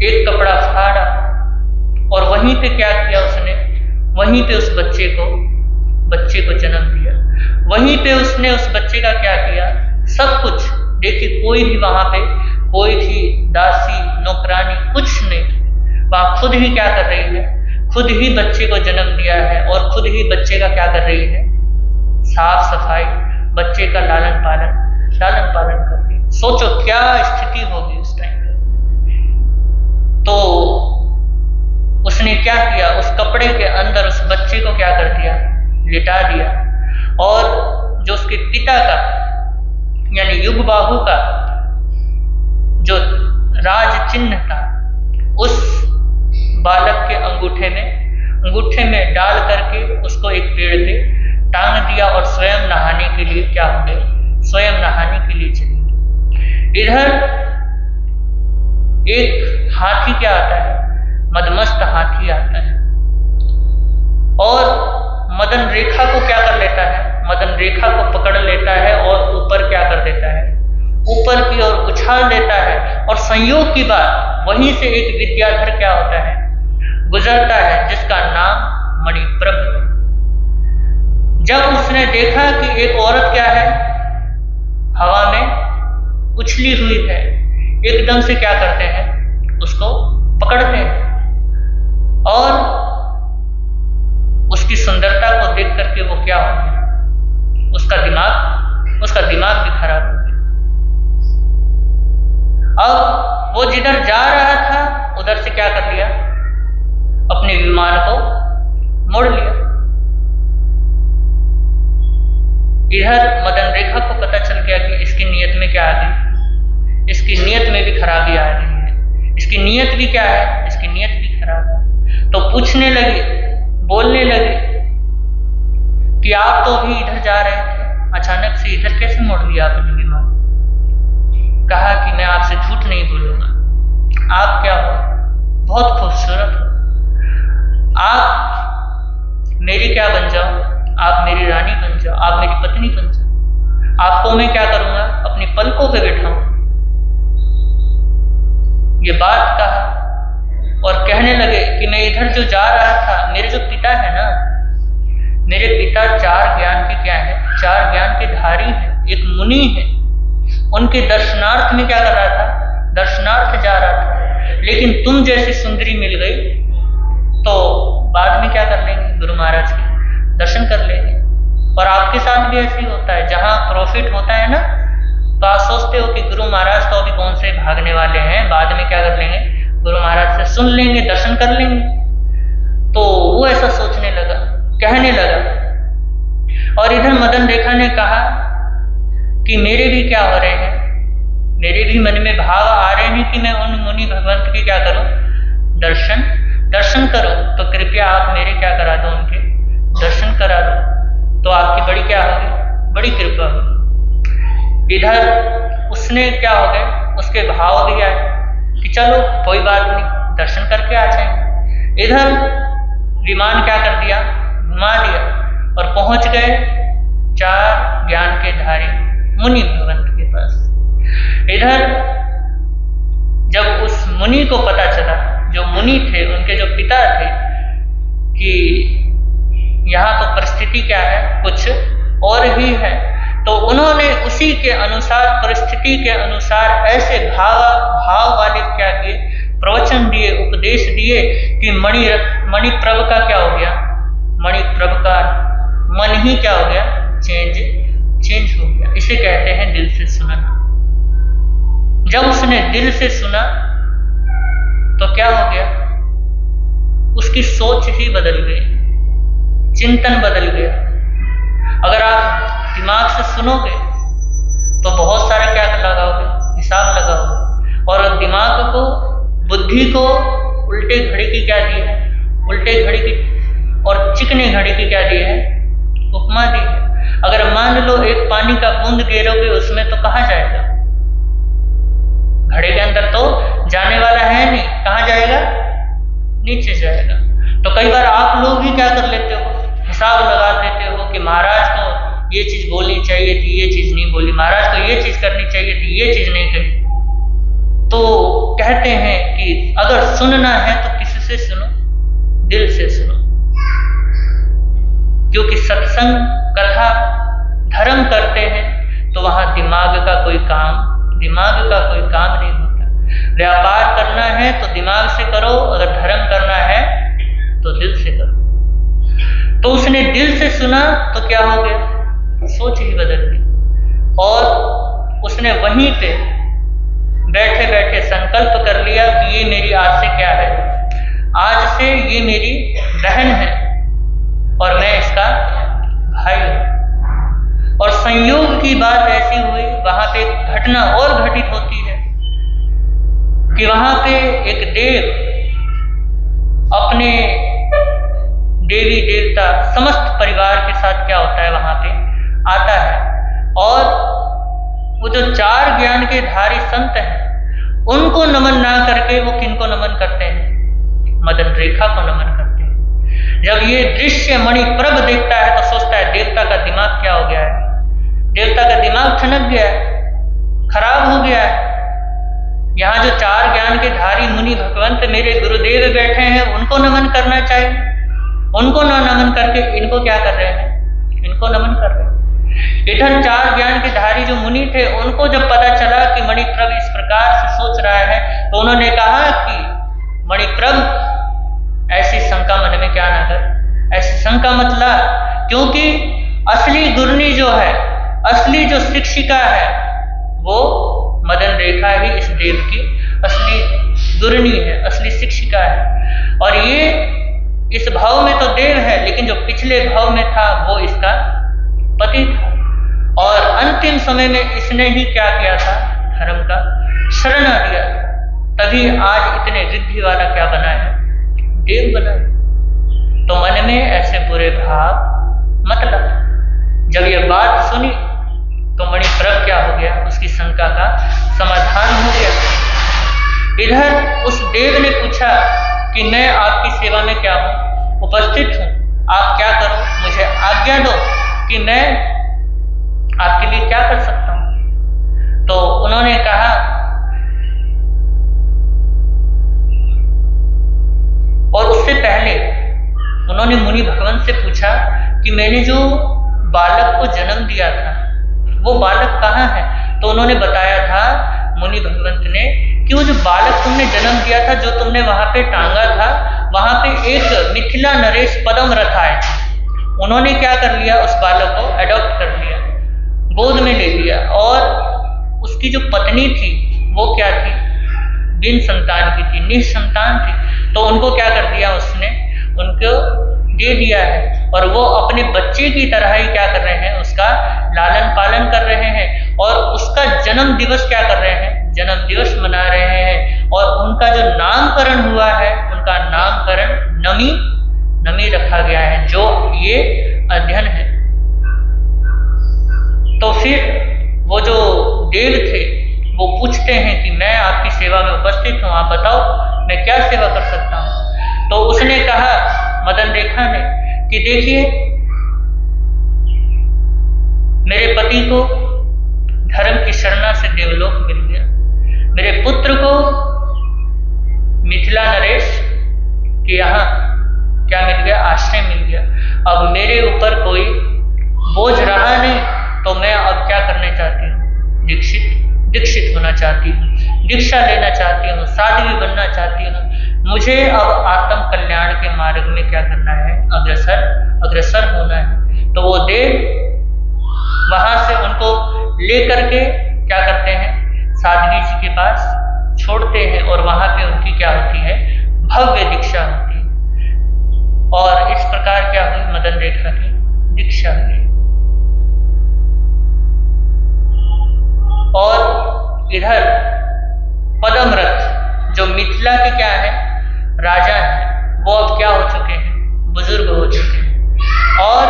एक कपड़ा फाड़ा और वहीं पे क्या किया उसने, वहीं पे उस बच्चे को जन्म दिया। वहीं पे उसने उस बच्चे का क्या किया, सब कुछ। देखिए कोई भी वहां पे, कोई भी दासी नौकरानी कुछ नहीं, वहां खुद ही क्या कर रही है, खुद ही बच्चे को जन्म दिया है और खुद ही बच्चे का क्या कर रही है, साफ सफाई, बच्चे का लालन पालन कर रही है। सोचो क्या स्थिति होगी उस टाइम पे। तो उसने क्या किया, उस कपड़े के अंदर उस बच्चे को क्या कर दिया, लिटा दिया। और जो उसके पिता का यानी युगबाहु का जो राज चिन्ह था, उस बालक के अंगूठे में डाल करके उसको एक पेड़ पे टांग दिया और स्वयं नहाने के लिए क्या हो गए, स्वयं नहाने के लिए चले गए। इधर एक हाथी क्या आता है, मदमस्त हाथी आता है और मदन रेखा को क्या कर लेता है, मदन रेखा को पकड़ लेता है और ऊपर क्या कर देता है, ऊपर की ओर उछाल देता है। और संयोग की बात, वहीं से एक विद्याधर क्या होता है, गुजरता है, जिसका नाम मणिप्रभ है। जब उसने देखा कि एक औरत क्या है, हवा में उछली हुई है, एकदम से क्या करते हैं, उसको पकड़ते हैं और उसकी सुंदरता को देख करके वो क्या हो गया, उसका दिमाग भी खराब हो गया। अब वो जिधर जा रहा था उधर से क्या कर लिया, अपने विमान को मोड़ लिया। इधर मदन रेखा को पता चल गया कि इसकी नीयत में क्या आ गई, इसकी नीयत में भी खराबी आ रही है, इसकी नीयत भी क्या है, इसकी नीयत भी खराब है। तो पूछने लगे, बोलने लगे कि आप तो अभी इधर जा रहे थे, अचानक से इधर कैसे मोड़ लिया आपने विमान। कहा कि मैं आपसे झूठ नहीं बोलूंगा, आप क्या हो, बहुत खूबसूरत हो, आप मेरी क्या बन जाओ, आप मेरी रानी बन जाओ, आप मेरी पत्नी बन जाओ, आपको मैं क्या करूंगा, अपनी पलकों पे बैठाऊं। ये बात कहा और कहने लगे कि मैं इधर जो जा रहा था, मेरे जो पिता है ना, मेरे पिता 4 ज्ञान के क्या है, 4 ज्ञान के धारी हैं, एक मुनि है। उनके दर्शनार्थ में क्या कर रहा था, दर्शनार्थ जा रहा था। लेकिन तुम जैसी सुंदरी मिल गई तो बाद में क्या कर लेंगे, गुरु महाराज के दर्शन कर लेंगे। और आपके साथ भी ऐसे ही होता है, जहाँ प्रॉफिट होता है ना, तो आप सोचते हो कि गुरु महाराज तो अभी कौन से भागने वाले हैं, बाद में क्या कर लेंगे, गुरु महाराज से सुन लेंगे, दर्शन कर लेंगे। तो वो ऐसा सोचने लगा, कहने लगा। और इधर मदन रेखा ने कहा कि मेरे भी क्या हो रहे हैं, मेरे भी मन में भाव आ रहे हैं कि मैं उन मुनि भगवंत के क्या करूं, दर्शन करो। तो कृपया आप मेरे क्या करा दो, उनके दर्शन करा दो, तो आपकी बड़ी क्या होगी, बड़ी कृपा होगी। इधर उसने क्या हो गए, उसके भाव भी आए कि चलो कोई बात नहीं, दर्शन करके आ जाएंगे। इधर विमान क्या कर दिया, घुमा दिया और पहुंच गए 4 ज्ञान के धारी मुनि भगवंत के पास। इधर जब उस मुनि को पता चला, जो मुनि थे, उनके जो पिता थे, कि यहाँ तो परिस्थिति क्या है, कुछ और ही है, तो उन्होंने उसी के अनुसार, परिस्थिति के अनुसार ऐसे भाव वाले क्या किए, प्रवचन दिए, उपदेश दिए कि मणिप्रभ का क्या हो गया, मणिप्रभ का मन ही क्या हो गया, चेंज हो गया। इसे कहते हैं दिल से सुनना। जब उसने दिल से सुना तो क्या हो गया, उसकी सोच ही बदल गई, चिंतन बदल गया। अगर आप दिमाग से सुनोगे तो बहुत सारा क्या लगाओगे, हिसाब लगाओगे। और दिमाग को, बुद्धि को उल्टे घड़ी की क्या दी है, उल्टे घड़ी की और चिकने घड़ी की क्या दी है, उपमा दी है। अगर मान लो एक पानी का बूंद गिरोगे उसमें, तो कहाँ जाएगा, घड़े के अंदर तो जाने वाला है नहीं, कहाँ जाएगा, नीचे जाएगा। तो कई बार आप लोग भी क्या कर लेते हो, हिसाब लगा देते हो कि महाराज को ये चीज बोलनी चाहिए थी, ये चीज नहीं बोली, महाराज को ये चीज करनी चाहिए थी, ये चीज नहीं करी। तो कहते हैं कि अगर सुनना है तो किससे सुनो, दिल से सुनो। क्योंकि सत्संग, कथा, धर्म करते हैं तो वहां दिमाग का कोई काम नहीं होता। व्यापार करना है तो दिमाग से करो, अगर धर्म करना है तो दिल से करो। तो उसने दिल से सुना तो क्या हो गया, सोच ही बदल गई। और उसने वहीं पे बैठे बैठे संकल्प कर लिया कि ये मेरी आज से क्या है, आज से ये मेरी बहन है और मैं इसका भाई हूं। और संयोग की बात ऐसी हुई, वहां पे एक घटना और घटित होती है कि वहां पे एक देव अपने देवी देवता समस्त परिवार के साथ क्या होता है, वहां पे आता है। और वो जो 4 ज्ञान के धारी संत हैं, उनको नमन ना करके वो किनको नमन करते हैं, मदन रेखा को नमन करते हैं। जब ये दृश्य मणिप्रभ देखता है तो सोचता है देवता का दिमाग क्या हो गया है, देवता का दिमाग ठनक गया है, खराब हो गया है। यहाँ जो 4 ज्ञान के धारी मुनि भगवंत मेरे गुरुदेव बैठे हैं, उनको नमन करना चाहिए, उनको ना नमन करके इनको क्या कर रहे हैं, इनको नमन कर रहे हैं। इधर 4 ज्ञान के धारी जो मुनि थे, उनको जब पता चला कि मणिप्रभ इस प्रकार से सोच रहा है, तो उन्होंने कहा कि मणिप्रभ ऐसी शंका मन में क्या ना कर, ऐसी शंका मत ला, क्योंकि असली गुरनी जो है, असली जो शिक्षिका है, वो मदन रेखा ही इस देव की असली गुरनी है, असली शिक्षिका है। और ये इस भाव में तो देव है, लेकिन जो पिछले भाव में था वो इसका पति था। और अंतिम समय में इसने ही क्या किया था, धर्म का शरण दिया, तभी आज इतने रिद्धि वाला क्या बना है, देव बना है। तो मन में ऐसे बुरे भाव मत ला। जब ये बात सुनी तो मणिप्रभ क्या हो गया, उसकी शंका का समाधान हो गया। इधर उस देव ने पूछा कि मैं आपकी सेवा में क्या हूं, उपस्थित हूं, आप क्या करो, मुझे आज्ञा दो कि मैं आपके लिए क्या कर सकता हूं। तो उन्होंने कहा, और उससे पहले उन्होंने मुनि भगवंत से पूछा कि मैंने जो बालक को जन्म दिया था वो बालक कहाँ है। तो उन्होंने बताया था मुनि भगवंत ने कि वो जो बालक तुमने जन्म दिया था, जो तुमने वहां पे टांगा था, वहां पे एक मिथिला नरेश पदम रथ आए थे। उन्होंने क्या कर लिया, उस बालक को अडॉप्ट कर लिया, गोद में ले लिया। और उसकी जो पत्नी थी वो क्या थी, बिन संतान की थी, निसंतान थी। तो उनको क्या कर दिया, उसने उनको दे दिया है और वो अपने बच्चे की तरह ही क्या कर रहे हैं, उसका लालन पालन कर रहे हैं और उसका जन्म दिवस क्या कर रहे हैं, जन्म दिवस मना रहे हैं। और उनका जो नामकरण हुआ है, उनका नामकरण नमी नमी रखा गया है, जो ये अध्ययन है। तो फिर वो जो देव थे वो पूछते हैं कि मैं आपकी सेवा में उपस्थित हूँ, आप बताओ मैं क्या सेवा कर सकता हूँ। तो उसने कहा, मदन रेखा ने, कि देखिए मेरे पति को धर्म की शरणा से देवलोक मिल गया, मेरे पुत्र को मिथिला नरेश के यहाँ क्या मिल गया, आश्रय मिल गया। अब मेरे ऊपर कोई बोझ रहा नहीं, तो मैं अब क्या करना चाहती हूँ, दीक्षित होना चाहती हूँ, दीक्षा लेना चाहती हूँ, साध्वी बनना चाहती हूँ। मुझे अब आत्म कल्याण के मार्ग में क्या करना है, अग्रसर होना है। तो वो देव वहां से उनको लेकर के क्या करते हैं, साध्वी जी के पास छोड़ते हैं और वहां पे उनकी क्या होती है, भव्य दीक्षा होती है। और इस प्रकार क्या हुई, मदन रेखा की दीक्षा हुई। और इधर पदमरथ जो मिथिला के क्या है, राजा है, वो अब क्या हो चुके हैं, बुजुर्ग हो चुके हैं। और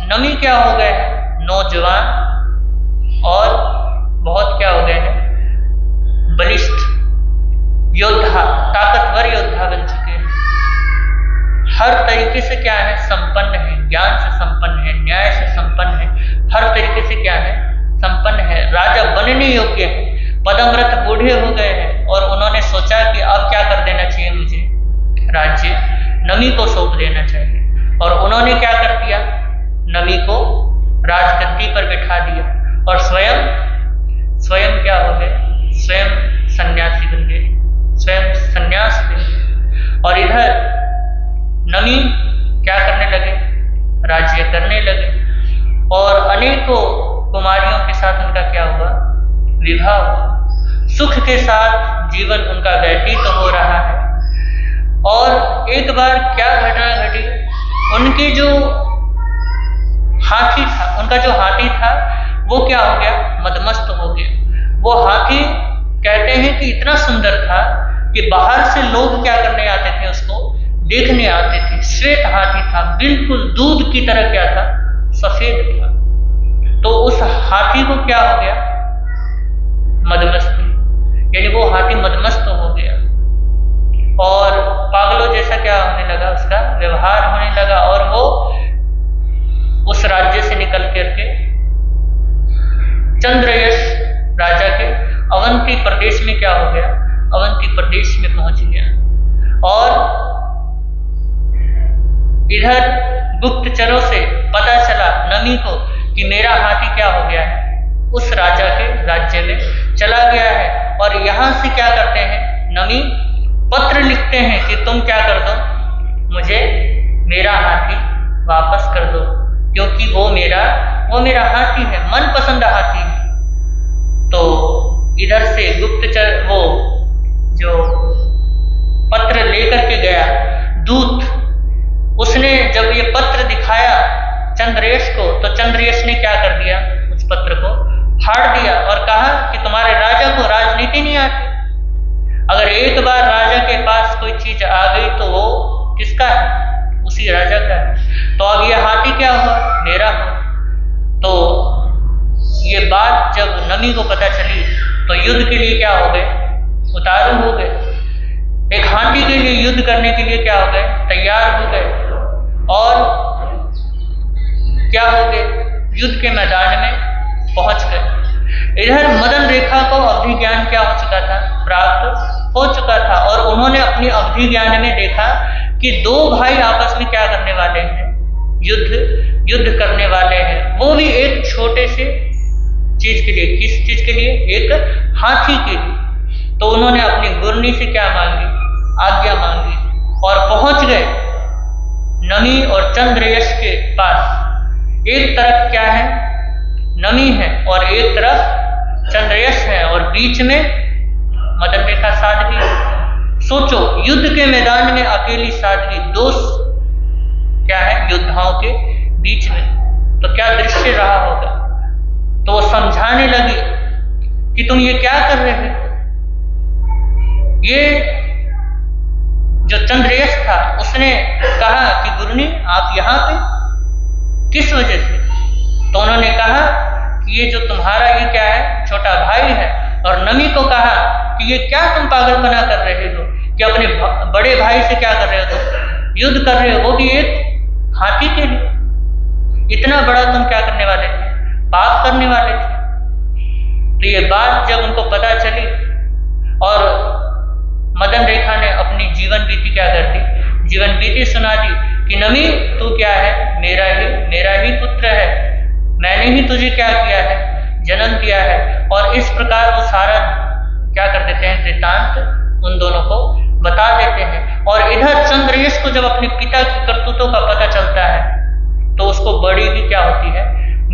नमी क्या हो गए हैं, नौजवान और बहुत क्या हो गए हैं, बलिष्ठ योद्धा, ताकतवर योद्धा बन चुके हैं। हर तरीके से क्या है, संपन्न है, ज्ञान से संपन्न है, न्याय से संपन्न है, हर तरीके से क्या है, संपन्न है, राजा बनने योग्य है। पदमरथ बूढ़े हो गए हैं और उन्होंने सोचा कि अब क्या कर देना चाहिए, मुझे राज्य नमी को सौंप देना चाहिए। और उन्होंने क्या कर दिया, नमी को राजगद्दी पर बिठा दिया और स्वयं क्या हो गए, स्वयं सन्यासी बन गए, स्वयं सन्यास ले गए। और इधर नमी क्या करने लगे, राज्य करने लगे और अनेकों कुमारियों के साथ उनका क्या हुआ, विवाह हुआ। सुख के साथ जीवन उनका व्यतीत हो रहा है। और एक बार क्या घटना घटी, उनके जो हाथी था, उनका जो हाथी था वो क्या हो गया, मदमस्त हो गया। वो हाथी कहते हैं कि इतना सुंदर था कि बाहर से लोग क्या करने आते थे, उसको देखने आते थे। श्वेत हाथी था, बिल्कुल दूध की तरह क्या था, सफेद था। तो उस हाथी को क्या हो गया, मदमस्ती, यानी वो हाथी मदमस्त हो गया और पागलों जैसा क्या होने लगा, उसका व्यवहार होने लगा। और वो उस राज्य से निकल करके चंद्रयश राजा के अवंती प्रदेश में क्या हो गया, अवंती प्रदेश में पहुंच गया। और इधर गुप्तचरों से पता चला नमी को कि मेरा हाथी क्या हो गया है, उस राजा के राज्य में चला गया है। और यहाँ से क्या करते हैं, नमी पत्र लिखते हैं कि तुम क्या कर दो, मुझे मेरा हाथी वापस कर दो, क्योंकि वो मेरा हाथी है, मनपसंद हाथी है। तो इधर से गुप्तचर वो जो पत्र लेकर के गया दूत, उसने जब ये पत्र दिखाया चंद्रयश को, तो चंद्रयश ने क्या कर दिया, उस पत्र को फाड़ दिया और कहा कि तुम्हारे राजा को राजनीति नहीं आती। अगर एक बार राजा के पास कोई चीज आ गई तो वो किसका है, उसी राजा का है। तो अब ये हाथी क्या हुआ, मेरा हुआ। तो ये बात जब नमी को पता चली तो युद्ध के लिए क्या हो गए, उतारू हो गए। एक हाथी के लिए युद्ध करने के लिए क्या हो गए, तैयार हो गए और क्या हो गए, युद्ध के मैदान में पहुंच गए। इधर मदन रेखा को अवधि ज्ञान क्या हो चुका था, प्राप्त हो चुका था। और उन्होंने अपनी अवधि ज्ञान में देखा कि दो भाई आपस में क्या करने वाले हैं, युद्ध युद्ध करने वाले हैं, वो भी एक छोटे से चीज के लिए। किस चीज के लिए? एक हाथी के लिए। तो उन्होंने अपनी गुरनी से क्या मांगी? आज्ञा मांगी और पहुंच गए नमी और चंद्रयश के पास। एक तरफ क्या है? नमी है और एक तरफ चंद्रयश है और बीच में मदन रेखा साध्वी। सोचो, युद्ध के मैदान में अकेली साध्वी, दो क्या है योद्धाओं के बीच में, तो क्या दृश्य रहा होगा। तो वो समझाने लगी कि तुम ये क्या कर रहे हो। ये जो चंद्रयश था उसने कहा कि गुरुनी आप यहाँ पे किस वजह से? तो उन्होंने कहा कि ये जो तुम्हारा ये क्या है छोटा भाई है। और नमी को कहा कि ये क्या तुम पागलपना कर रहे हो कि अपने बड़े भाई से क्या कर रहे हो, तुम युद्ध कर रहे हो, वो भी एक हाथी के लिए। इतना बड़ा तुम क्या करने वाले थे? पाप करने वाले थे। तो ये बात जब उनको पता चली और मदन रेखा ने अपनी जीवन बीती क्या कर दी? जीवन बीती सुना दी कि नमी तू क्या है? मेरा ही पुत्र है, मैंने ही तुझे क्या किया है? जन्म दिया है। और इस प्रकार वो सारा क्या कर देते हैं? वृत्तांत उन दोनों को बता देते हैं। और इधर चंद्रयश को जब अपने पिता की करतूतों का पता चलता है तो उसको बड़ी भी क्या होती है?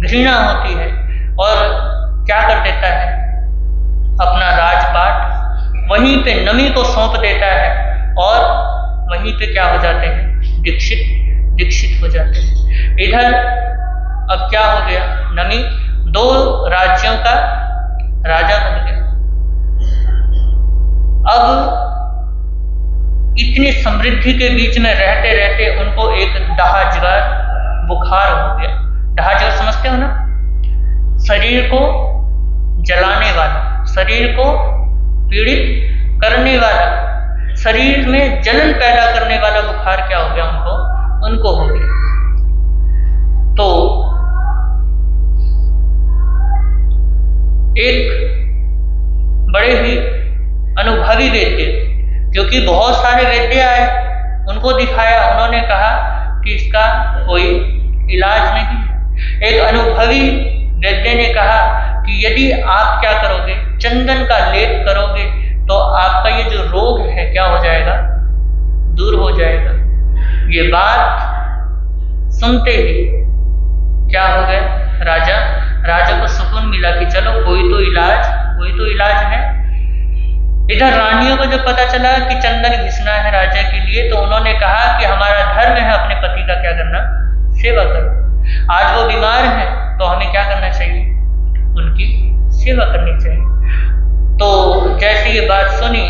घृणा होती है और क्या कर देता है? अपना राजपाट वहीं पे नमी को सौंप देता है और वहीं पे क्या हो जाते हैं? दीक्षित हो जाते हैं। इधर अब क्या हो गया? नमी 2 राज्यों का राजा बन गया। अब इतनी समृद्धि के बीच में रहते रहते उनको एक दाहज्वर बुखार हो गया। दाहज्वर समझते हो ना? शरीर को जलाने वाला, शरीर को पीड़ित करने वाला, शरीर में जलन पैदा करने वाला बुखार क्या हो गया? उनको हो गया। तो एक बड़े ही अनुभवी वैद्य, क्योंकि बहुत सारे वैद्य आए, उनको दिखाया, उन्होंने कहा कि इसका कोई इलाज नहीं। एक अनुभवी वैद्य ने कहा कि यदि आप क्या करोगे? चंदन का लेप करोगे तो आपका ये जो रोग है क्या हो जाएगा? दूर हो जाएगा। ये बात सुनते ही क्या हो गया? राजा को सुकून मिला कि चलो कोई तो इलाज है। इधर रानियों को जब पता चला कि चंदन घिसना है राजा के लिए, तो उन्होंने कहा कि हमारा धर्म है अपने पति का क्या करना? सेवा करना। आज वो बीमार है तो हमें क्या करना चाहिए? उनकी सेवा करनी चाहिए। तो जैसे ये बात सुनी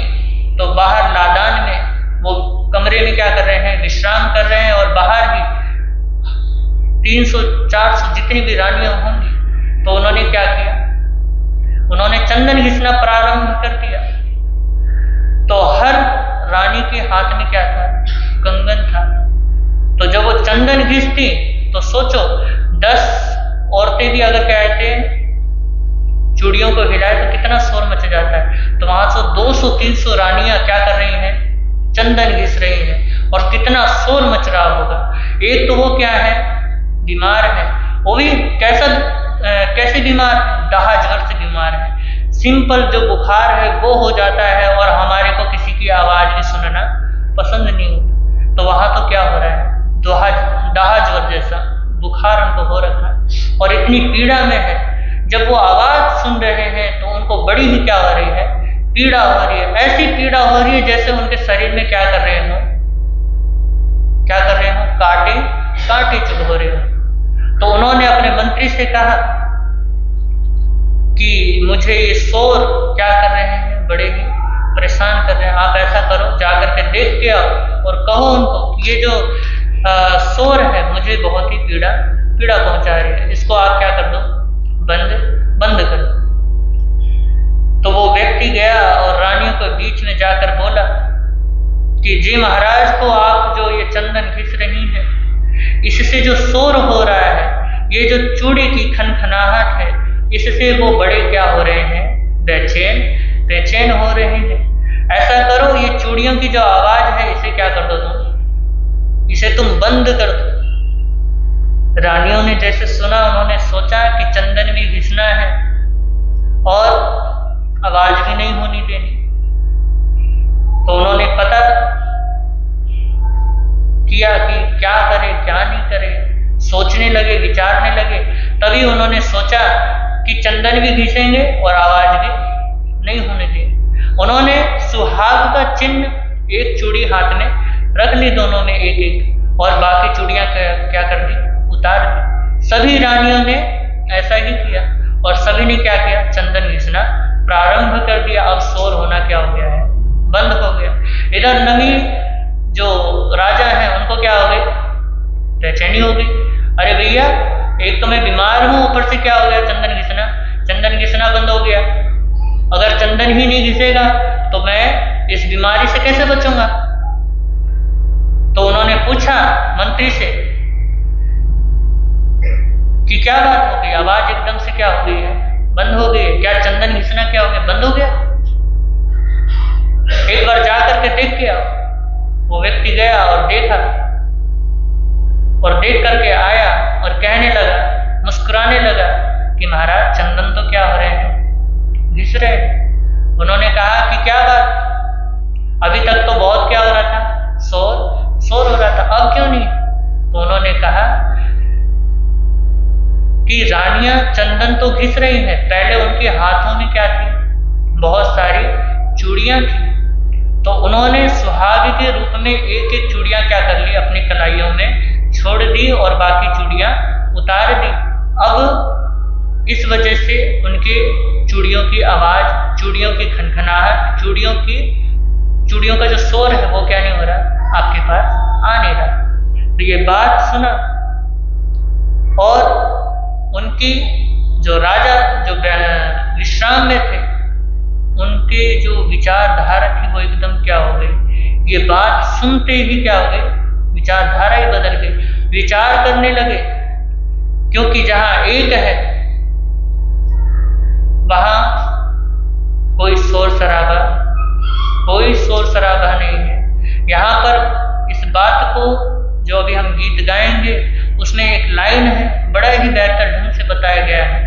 तो बाहर लादान में वो कमरे में क्या कर रहे हैं? विश्राम कर रहे हैं। और बाहर भी 300-400 जितनी भी रानियां होंगी, तो उन्होंने क्या किया? उन्होंने चंदन घिसना प्रारंभ कर दिया। तो हर रानी के हाथ में क्या था? कंगन था। तो जब वो चंदन घिसती तो सोचो 10 औरतें भी अगर कहते हैं चूड़ियों को हिलाए तो कितना शोर मच जाता है। तो वहां से 200-300 रानियां क्या कर रही हैं? चंदन घिस रही हैं और कितना शोर मच रहा होगा। एक तो वो क्या है? बीमार है। वो भी कैसे बीमार? दाहज्वर से बीमार है। सिंपल जो बुखार है वो हो जाता है और हमारे को किसी की आवाज भी सुनना पसंद नहीं होता। तो वहां तो क्या हो रहा है? दाहज्वर जैसा बुखार उनको हो रखा है और इतनी पीड़ा में है। जब वो आवाज सुन रहे हैं तो उनको बड़ी ही क्या हो रही है? पीड़ा हो रही है। ऐसी पीड़ा हो रही है जैसे उनके शरीर में क्या कर रहे हो? कांटे चुभ हो रहे हो। तो उन्होंने अपने मंत्री से कहा कि मुझे ये शोर क्या कर रहे हैं? बड़े ही परेशान कर रहे हैं। आप ऐसा करो, जाकर के देख के आओ और कहो उनको कि ये जो शोर है मुझे बहुत ही पीड़ा पहुंचा रही है, इसको आप क्या कर दो? बंद कर दो। तो वो व्यक्ति गया और रानियों के बीच में जाकर बोला कि जी महाराज, को आप जो ये चंदन घिस रही हैं, इससे जो शोर हो रहा है, ये जो चूड़ी की खनखनाहट है, इससे वो बड़े क्या हो रहे हैं? बेचैन हो रहे हैं। ऐसा करो, ये चूड़ियों की जो आवाज है इसे क्या कर दो? इसे तुम बंद कर दो। रानियों ने जैसे सुना, उन्होंने सोचा कि चंदन भी घिसना है और आवाज भी नहीं होनी देनी। तो उन्होंने पता किया कि क्या करे क्या नहीं करे, सोचने लगे, विचारने लगे। तभी उन्होंने सोचा कि चंदन भी घिसेंगे और आवाज भी नहीं होने देंगे। उन्होंने सुहाग का चिन्ह एक चूड़ी हाथ में रख ली, दोनों में एक एक, और बाकी चूड़ियां क्या कर दी, उतार दी। सभी रानियों ने ऐसा ही किया और सभी ने क्या किया, चंदन घिसना प्रारंभ कर दिया। अब शोर होना क्या हो गया है, बंद हो गया। इधर नमी जो राजा हैं उनको क्या हो गई, बेचैनी हो गई। अरे भैया, एक तो मैं बीमार हूं, ऊपर से क्या हो गया, चंदन घिसना बंद हो गया। अगर चंदन ही नहीं घिसेगा तो मैं इस बीमारी से कैसे बचूंगा। तो उन्होंने पूछा मंत्री से कि क्या बात हो गई, आवाज एकदम से क्या हो गई है, बंद हो गई है, क्या चंदन घिसना क्या हो गया, बंद हो गया। एक बार जा करके देख के आओ। वो व्यक्ति गया और देखा, और देख करके आया और कहने लगा, मुस्कुराने लगा कि महाराज चंदन तो क्या हो रहे हैं, घिस रहे हैं। उन्होंने कहा कि क्या बात, अभी तक तो बहुत क्या हो रहा था, शोर हो रहा था, अब क्यों नहीं। तो उन्होंने कहा कि रानियां चंदन तो घिस रही हैं, पहले उनके हाथों में क्या थी, बहुत सारी चूड़ियां थी। तो उन्होंने सुहाग के रूप में एक एक चूड़ियां क्या कर ली, अपनी कलाइयों में छोड़ दी और बाकी चूड़ियां उतार दी। अब इस वजह से उनके चूड़ियों की आवाज, चूड़ियों की खनखनाहट, चूड़ियों का जो शोर है वो क्या नहीं हो रहा, आपके पास आ नहीं रहा। तो ये बात सुना और उनकी जो राजा जो विश्राम में थे, उनके जो विचारधारा थी वो एकदम क्या हो गई, ये बात सुनते ही क्या हो गई, विचारधारा ही बदल गई। विचार करने लगे, क्योंकि जहां एक है वहां कोई शोर शराबा नहीं है। यहाँ पर इस बात को जो अभी हम गीत गाएंगे उसमें एक लाइन है, बड़ा ही बेहतर ढंग से बताया गया है।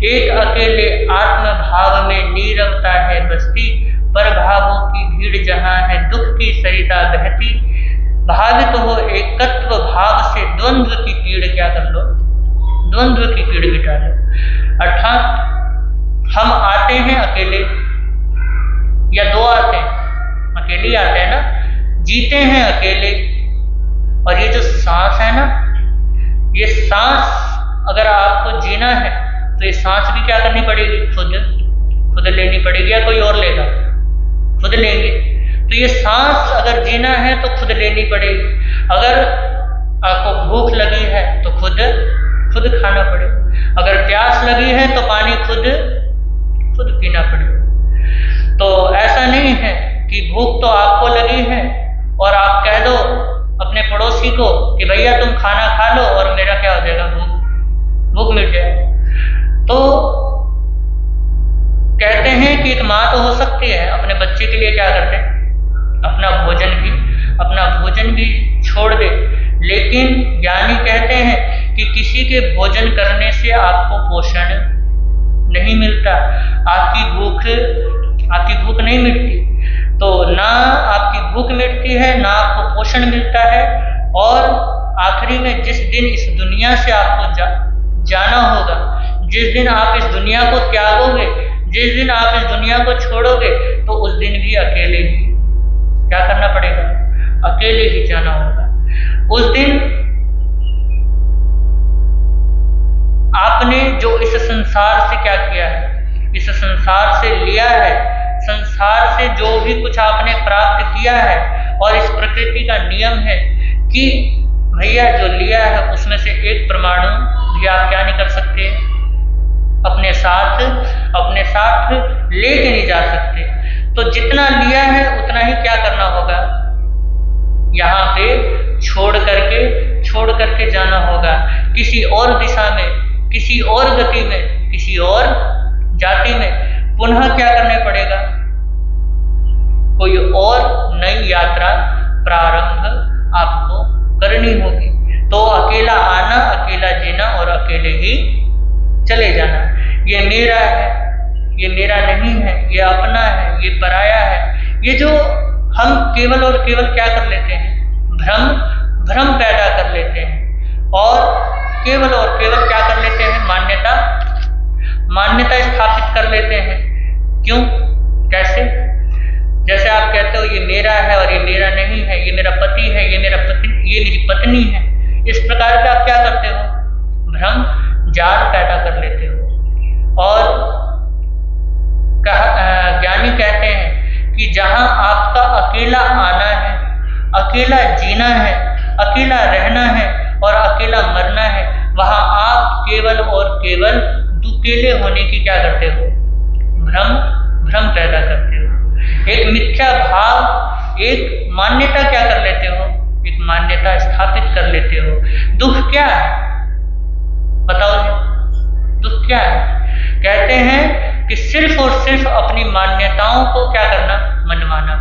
एक अकेले आत्म भाव में नीरवता है बसती, पर भावों की भीड़ जहाँ है दुख की सरिता बहती। भावित हो एकत्व भाव से द्वंद्व की पीड़ क्या कर लो, द्वंद्व की पीड़ मिटा लो। अर्थात हम आते हैं अकेले या दो आते हैं, अकेले आते हैं ना, जीते हैं अकेले। और ये जो सांस है ना, ये सांस अगर आपको जीना है तो ये सांस भी क्या करनी पड़ेगी, खुद लेनी पड़ेगी, या कोई और लेगा, खुद लेंगे। तो ये सांस अगर जीना है तो खुद लेनी पड़ेगी। अगर आपको भूख लगी है तो खुद खाना पड़ेगा। अगर प्यास लगी है तो पानी खुद पीना पड़ेगा। तो ऐसा नहीं है कि भूख तो आपको लगी है और आप कह दो अपने पड़ोसी को कि भैया तुम खाना खा लो और मेरा क्या हो जाएगा, भूख मिट जाएगा। तो कहते हैं कि एक माँ तो हो सकती है अपने बच्चे के लिए क्या करते, अपना भोजन भी छोड़ दे, लेकिन ज्ञानी कहते हैं कि किसी के भोजन करने से आपको पोषण नहीं मिलता, आपकी भूख नहीं मिटती। तो ना आपकी भूख मिटती है, ना आपको पोषण मिलता है, और आखिरी में जिस दिन इस दुनिया से आपको जाना होगा, जिस दिन आप इस दुनिया को त्यागोगे, जिस दिन आप इस दुनिया को छोड़ोगे, तो उस दिन भी अकेले ही क्या करना पड़ेगा, अकेले ही जाना होगा। उस दिन आपने जो इस संसार से क्या किया है, इस संसार से लिया है, संसार से जो भी कुछ आपने प्राप्त किया है, और इस प्रकृति का नियम है कि भैया जो लिया है उसमें से एक परमाणु भी आप क्या नहीं कर सकते, अपने साथ लेके नहीं जा सकते। तो जितना लिया है उतना ही क्या करना होगा, यहाँ पे छोड़ करके जाना होगा। किसी और दिशा में, किसी और गति में, किसी और जाति में पुनः क्या करने पड़ेगा, कोई और नई यात्रा प्रारंभ आपको करनी होगी। तो अकेला आना, अकेला जीना चले जाना। ये मेरा है, ये मेरा नहीं है, ये अपना है, ये पराया है। ये जो हम केवल और केवल क्या कर लेते हैं, भ्रम पैदा कर लेते हैं और केवल और केवल क्या कर लेते हैं, मान्यता स्थापित कर लेते हैं। क्यों, कैसे? जैसे आप कहते हो ये मेरा है और ये मेरा नहीं है, ये मेरा पति है, ये मेरी पत्नी है। इस प्रकार का आप क्या करते हो, भ्रम जाल पैदा कर लेते हो। और ज्ञानी कहते हैं कि जहां आपका अकेला आना है, अकेला जीना है, अकेला रहना है और अकेला मरना है, वहां आप केवल और केवल दुकेले होने की क्या करते हो, भ्रम पैदा करते हो। एक मिथ्या भाव, एक मान्यता क्या कर लेते हो, एक मान्यता स्थापित कर लेते हो। दुख क्या है, बताओ जी, दुख क्या है? कहते हैं कि सिर्फ और सिर्फ अपनी मान्यताओं को क्या करना, मनवाना।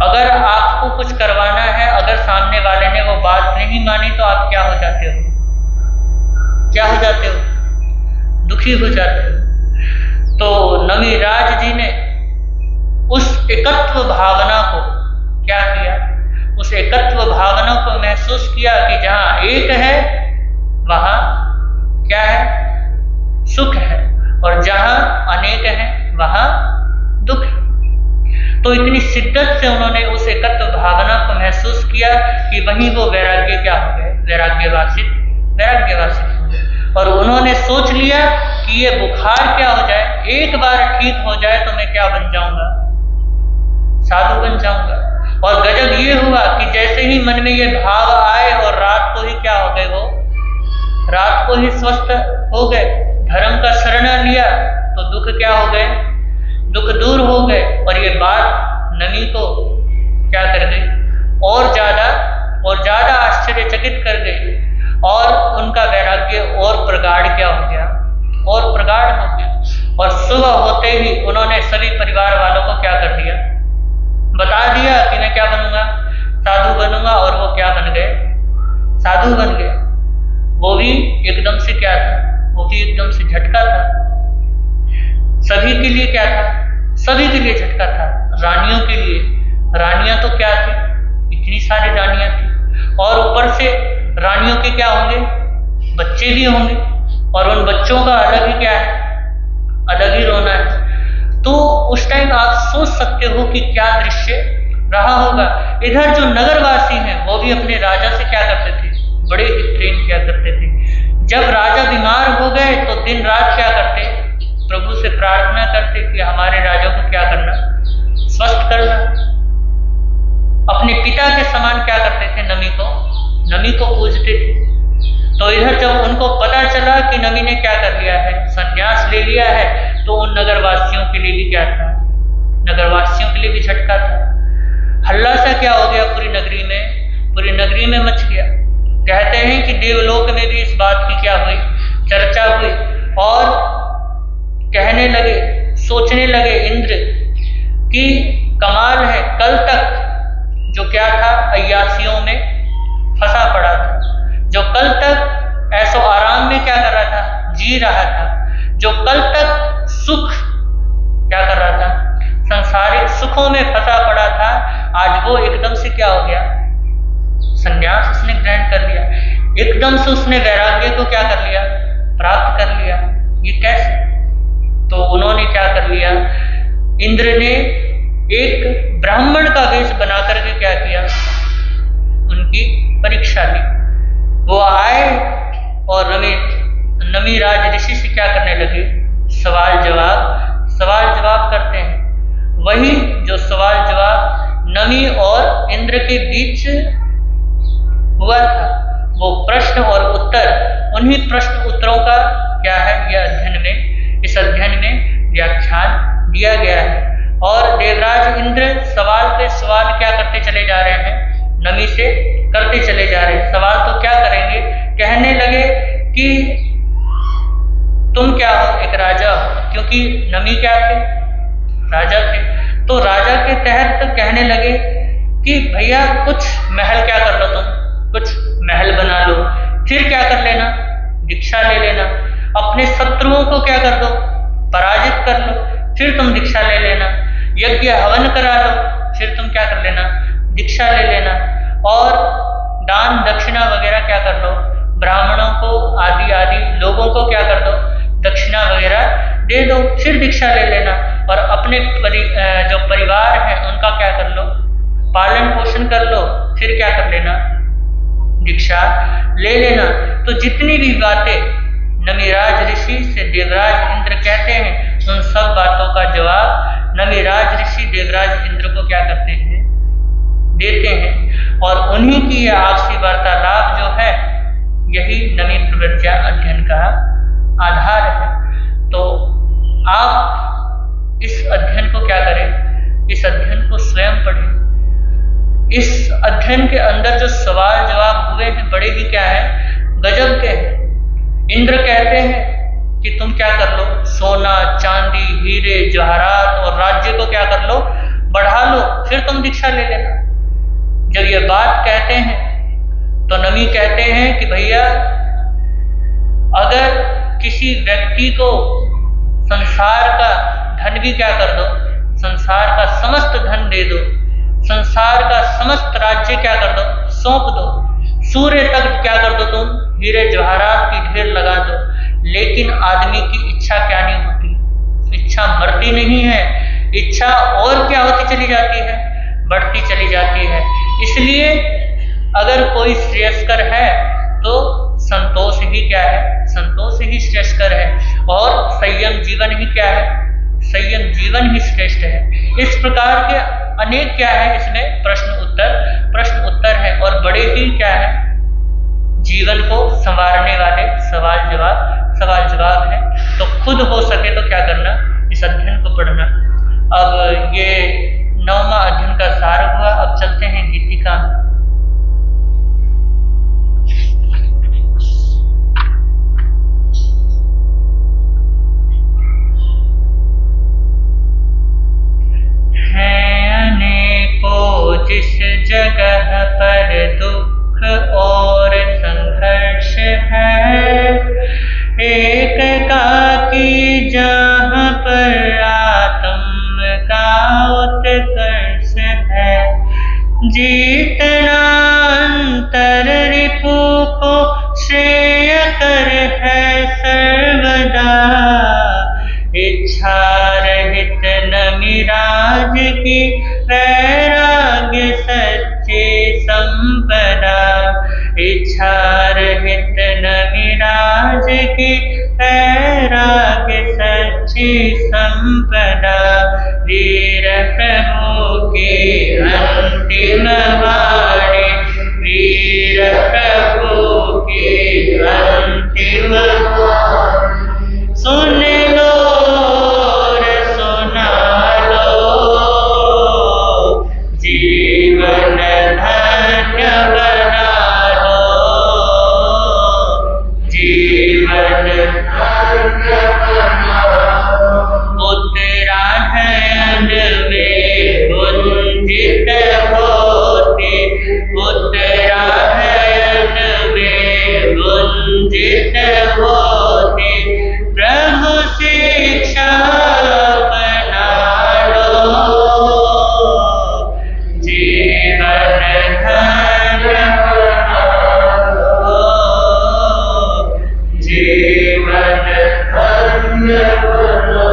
अगर आपको कुछ करवाना है, अगर सामने वाले ने वो बात नहीं मानी तो आप क्या हो जाते हो, क्या हो जाते हो, दुखी हो जाते हो। तो नवीराज जी ने उस एकत्व भावना को क्या किया, उस एकत्व भावना को महसूस किया कि जहां एक है वहां क्या है, सुख है, और जहां अनेक है वहां दुख है। तो इतनी शिद्दत से उन्होंने उस एकत्व भावना को महसूस किया कि वहीं वो वैराग्य क्या हो गए, वैराग्यवासित हो गए। और उन्होंने सोच लिया कि ये बुखार क्या हो जाए, एक बार ठीक हो जाए तो मैं क्या बन जाऊंगा, साधु बन जाऊंगा। और गजब ये हुआ कि जैसे ही मन में ये भाव आए और रात को ही क्या हो गए, वो रात को ही स्वस्थ हो गए। धर्म का शरण लिया तो दुख क्या हो गए, दुख दूर हो गए। और ये बात नमी को क्या कर गई, और ज्यादा आश्चर्यचकित कर गई। और उनका वैराग्य और प्रगाढ़ क्या हो गया, और प्रगाढ़ हो गया। और सुबह होते ही उन्होंने सभी परिवार वालों को क्या कर दिया, बता दिया कि मैं क्या बनूंगा, साधु बनूंगा। और वो क्या बन गए, साधु बन गए। वो भी एकदम से क्या था, वो भी एकदम से झटका था। सभी के लिए क्या था, सभी के लिए झटका था। रानियों के लिए, रानियां तो क्या थी, इतनी सारी रानियां थी, और ऊपर से रानियों के क्या होंगे, बच्चे भी होंगे, और उन बच्चों का अलग ही क्या है, अलग ही रोना है। तो उस टाइम आप सोच सकते हो कि क्या दृश्य रहा होगा। इधर जो नगरवासी हैं वो भी अपने राजा से क्या करते थे, बड़े ही प्रेम किया करते थे। जब राजा बीमार हो गए तो दिन रात क्या करते, प्रभु से प्रार्थना करते कि हमारे राजा को क्या करना, स्वस्थ करना। अपने पिता के समान क्या करते थे, नमी को पूजते थे। तो इधर जब उनको पता चला कि नमी ने क्या कर लिया है, संन्यास ले लिया है, तो उन नगरवासियों के लिए भी क्या था, नगरवासियों के लिए भी झटका था। हल्ला सा क्या हो गया पूरी नगरी में मच गया। कहते हैं कि देवलोक में भी इस बात की क्या हुई, चर्चा हुई। और कहने लगे, सोचने लगे इंद्र कि कमाल है, कल तक जो क्या था, अय्यासियों में फंसा पड़ा था, जो कल तक ऐसो आराम में क्या कर रहा था, जी रहा था, जो कल तक सुख क्या कर रहा था, संसारिक सुखों में फंसा पड़ा था, आज वो एकदम से क्या हो गया, संन्यास उसने ग्रहण कर लिया। एकदम से उसने वैराग्य को क्या कर लिया, प्राप्त कर लिया। ये कैसे? तो उन्होंने क्या कर लिया, इंद्र ने एक ब्राह्मण का वेश बना करके क्या किया, उनकी परीक्षा ली। वो आए और नमीराज ऋषि से क्या करने लगे, सवाल जवाब करते हैं। वही जो सवाल जवाब नमी और इंद्र के बीच हुआ था, वो प्रश्न और उत्तर, उन्हीं प्रश्न उत्तरों का क्या है, इस अध्ययन में व्याख्यान दिया गया है। और देवराज इंद्र सवाल पे सवाल क्या करते चले जा रहे हैं, नमी से करते चले जा रहे हैं। सवाल तो क्या करेंगे, कहने लगे कि तुम क्या हो, एक राजा हो, क्योंकि नमी क्या थे, राजा थे। तो राजा के तहत कहने लगे कि भैया कुछ महल क्या कर लो, तुम कुछ महल बना लो, फिर क्या कर लेना, दीक्षा ले लेना, अपने सब को क्या कर दो, पराजित कर लो, फिर तुम दीक्षा ले लेना। यज्ञ हवन करा लो, फिर तुम क्या कर लेना, दीक्षा ले लेना। और दान दक्षिणा वगैरह क्या कर लो, ब्राह्मणों को आदि आदि लोगों को क्या कर दो, दक्षिणा वगैरह दे दो, फिर दीक्षा ले लेना। और अपने जो परिवार है उनका क्या कर लो, पालन पोषण कर लो, फिर क्या कर लेना, दीक्षा ले लेना। तो जितनी भी बातें नमिराज ऋषि से देवराज इंद्र कहते हैं, उन सब बातों का जवाब नमिराज ऋषि देवराज इंद्र को क्या करते हैं, देते हैं। और उन्हीं की यह आपसी वार्तालाप जो है, यही नमी प्रवृत्तियां अध्ययन का आधार है। तो आप इस अध्ययन को क्या करें, इस अध्ययन को स्वयं पढ़ें। इस अध्ययन के अंदर जो सवाल जवाब हुए हैं, बड़े ही क्या है, गजब के हैं। इंद्र कहते हैं कि तुम क्या कर लो, सोना चांदी हीरे जवाहरात और राज्य को क्या कर लो, बढ़ा लो, फिर तुम दीक्षा ले लेना। जब ये बात कहते हैं तो नमी कहते हैं कि भैया, अगर किसी व्यक्ति को संसार का धन भी क्या कर दो, संसार का समस्त धन दे दो, संसार का समस्त राज्य क्या कर दो, सौंप दो, सूर्य तक क्या कर दो तुम, हीरे जवाहरात की ढेर लगा दो, लेकिन आदमी की इच्छा क्या नहीं होती, इच्छा मरती नहीं है, इच्छा और क्या होती चली जाती है, बढ़ती चली जाती है। इसलिए अगर कोई श्रेयस्कर है तो संतोष ही क्या है, संतोष ही श्रेयस्कर है। और संयम जीवन ही क्या है, संयम जीवन ही श्रेष्ठ है। इस प्रकार के अनेक क्या है इसमें प्रश्न उत्तर है, और बड़े ही क्या है, जीवन को संवारने वाले सवाल जवाब है। तो खुद हो सके तो क्या करना, इस अध्ययन को पढ़ना। अब ये 9वां अध्ययन का सार हुआ। अब चलते हैं गीतिका। जिस जगह पर दुख और संघर्ष है, एक एकाकी जहाँ पर आत्म का उत्कर्ष है। जीतना अंतर रिपु को श्रेय कर है सर्वदा, इच्छा रहित नमिराज की वैराग्य सच्ची संपदा, इच्छा रहित नमिराज की वैराग्य सच्ची संपदा। वीर प्रभु की अंतिम वाणी, वीर प्रभु की अंतिम वाणी, सुन लो सुना लो, जीवन धन्य बना लो, जीवन धन्य बना लो। उत्तरायण में गुंजित होती, उत्तरायण में गुंजित होती, प्रभु शिक्षा बना लो, जीवन धन्य बना लो, जीवन धन्य बना लो।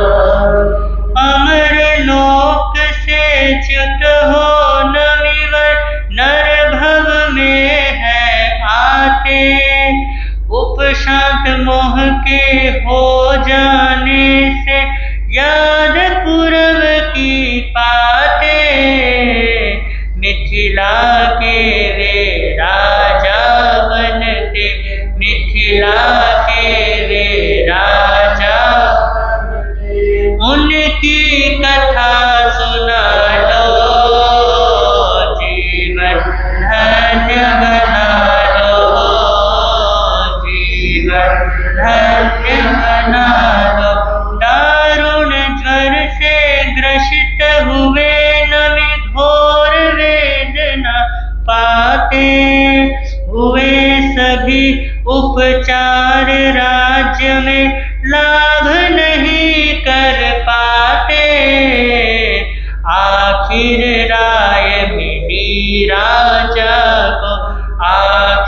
अमर लोक से च्युत हो नमिवर नर भव में है आते, उपशांत मोह के हो जाने से याद पूर्व की पाते। मिथिला के वे राजा बनते, मिथिला के वे राजा बनते, उनकी कथा सुना लो, जीवन धन्य बना लो, जीवन धन्य बना लो। दारुण ज्वर से ग्रसित हुए नमी घोर वेदना पाते, हुए सभी उपचार राज्य में लाभ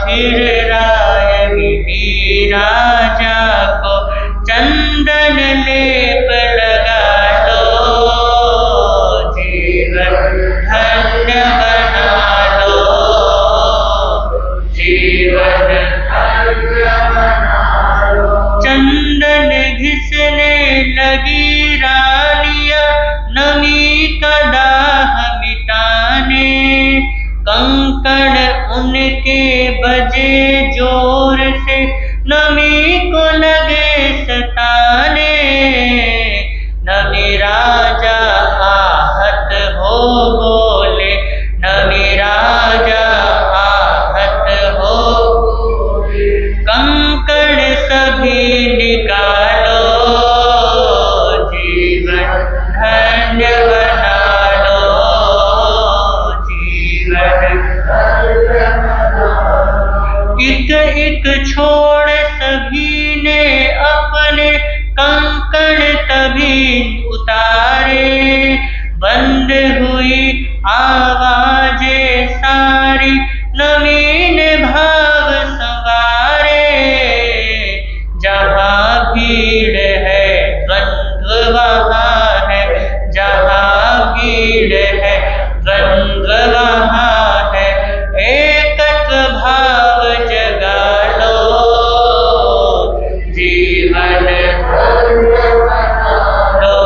फिर राय विधि राजा को चंदन लेप लगा लो, जीवन धन्य बना लो, जीवन धन्य बना लो। चंदन घिसने लगी रानियां नमी का दाह मिटाने, कंकड़ उनके बजे जोर से नमी को लगे सताने। नमी राजा आहत हो बोले, नमी राजा आहत हो बोले, कंकड़ सभी निकालो, जीवन धन्य बना लो, जीवन धन्य बना लो। एक एक छोड़ सभी ने अपने कंकड़ तभी उतारे, बंद हुई आवाजें सारी नमी ने भाव संवारे। जहाँ भीड़ है द्वंद्व वहाँ है, जहाँ भीड़ है द्वंद्व वहाँ है, एकत्व भाव जगा लो, जीवन धन्य बना लो,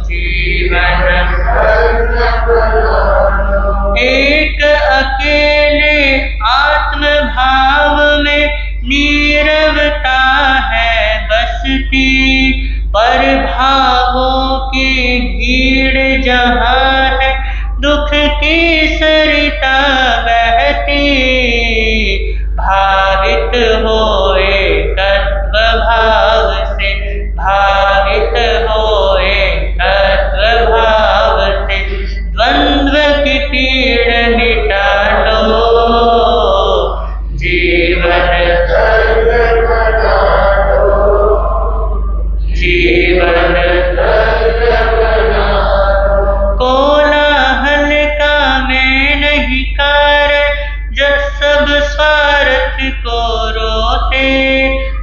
जीवन धन्य बना लो। एक अकेले आत्म भाव में नीरवता है बसती, पर भावों की भीड़ जहाँ है दुख की सरिता बहती। भावित हो एकत्व भाव से, भावित हो एकत्व भाव से, द्वंद्व की पीड़ मिटा लो, जीवन धन्य बना लो, जीवन धन्य बना लो। कोलाहल का मैं नहीं कारण, जब सब स्वार्थ को रोते,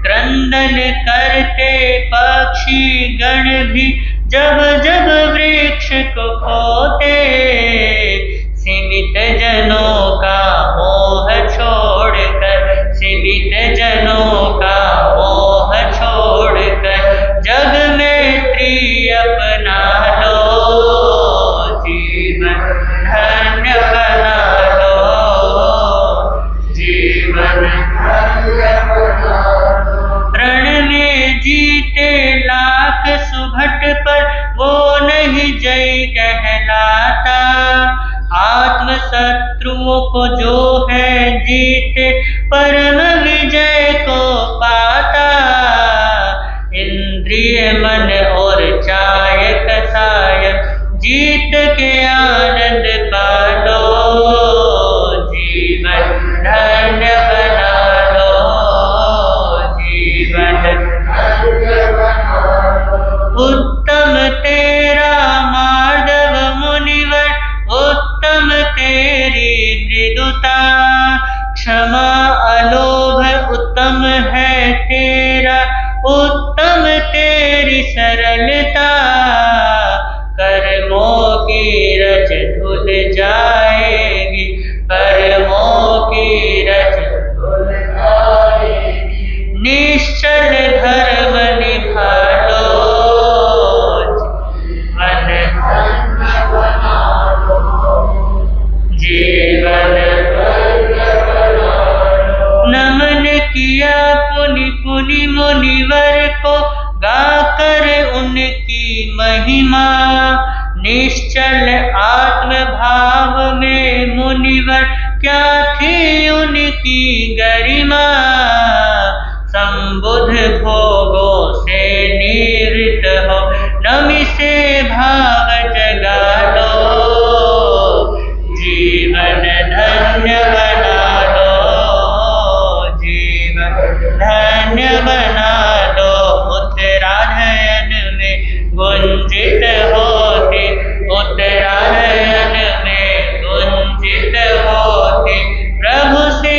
क्रंदन करते पक्षी गण भी जब जब वृक्ष को खोते। सीमित जनों का मोह छोड़कर, सीमित जनों का मोह छोड़कर, जग में प्रिय अपना लो, जीवन धन्य बना लो, जीवन धन्य बना लो। रण में जीते लाख सुभट पर वो नहीं जय कहलाता, आत्म शत्रुओं को जो है जीते परम विजय को पाता। इंद्रिय मन और चाय कसाय जीत के आनंद पालो, जीवन धन्य बना लो, जीवन धन्य बना लो। उत्तम तेरा माधव मुनिवर, उत्तम तेरी मृदुता, क्षमा अलोभ उत्तम है तेरा, उत्तम तेरी सरलता। कर्मों की रच धुल जाएगी, कर्मों की रच धुल जाएगी, निश्चल धर्म निभा लो, जीवन धन्य बना लो, जीवन धन्य बना लो। नमन किया पुनि पुनि मुनिवर को, गाकर उनकी महिमा, निश्चल आत्म भाव में मुनिवर क्या थी उनकी गरिमा। संबुध भोगों से निवृत्त हो, नमी से भाव जगा लो, जीवन धन्य बना लो, जीवन धन्य बना लो। उत्तरायण में गुंजित होते, उत्तरायण में गुंजित होते, प्रभु से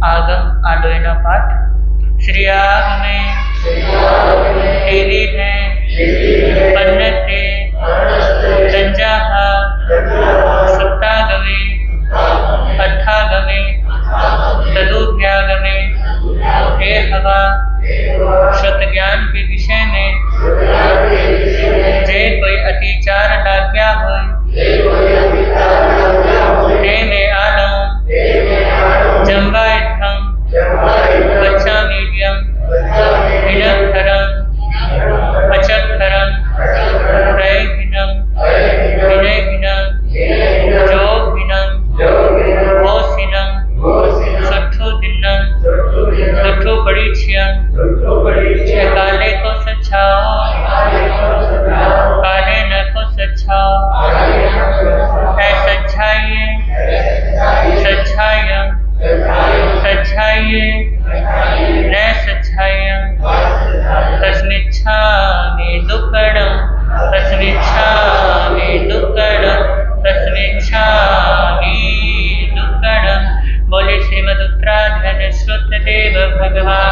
आगम आलोचना पाठ। श्री आगमे देवी है पन्नते संजाह सप्तागमे अट्ठागमे तदुभ्यागमे हे हवा श्रुत ज्ञान के विषय में जे कोई अतिचार लाग्या हो ते में आलम जम्बाइधम बच्चा मीडियम हिनक्षरम अचक्षरम त्रयहीनम विनयहीनम जोगहीनम होसिनम सुठुदिनम सुठु परिचयम काले को सच्छाओ काले न को सच्छाओ है सच्छाइए सच्छायम सच्छाइए न सच्छायम तस्मिच्छामि दुक्कडम तस्मिच्छामि दुक्कडम तस्मिच्छामि दुक्कडम। बोले श्रीमद उत्तराधन श्रुत देव भगवान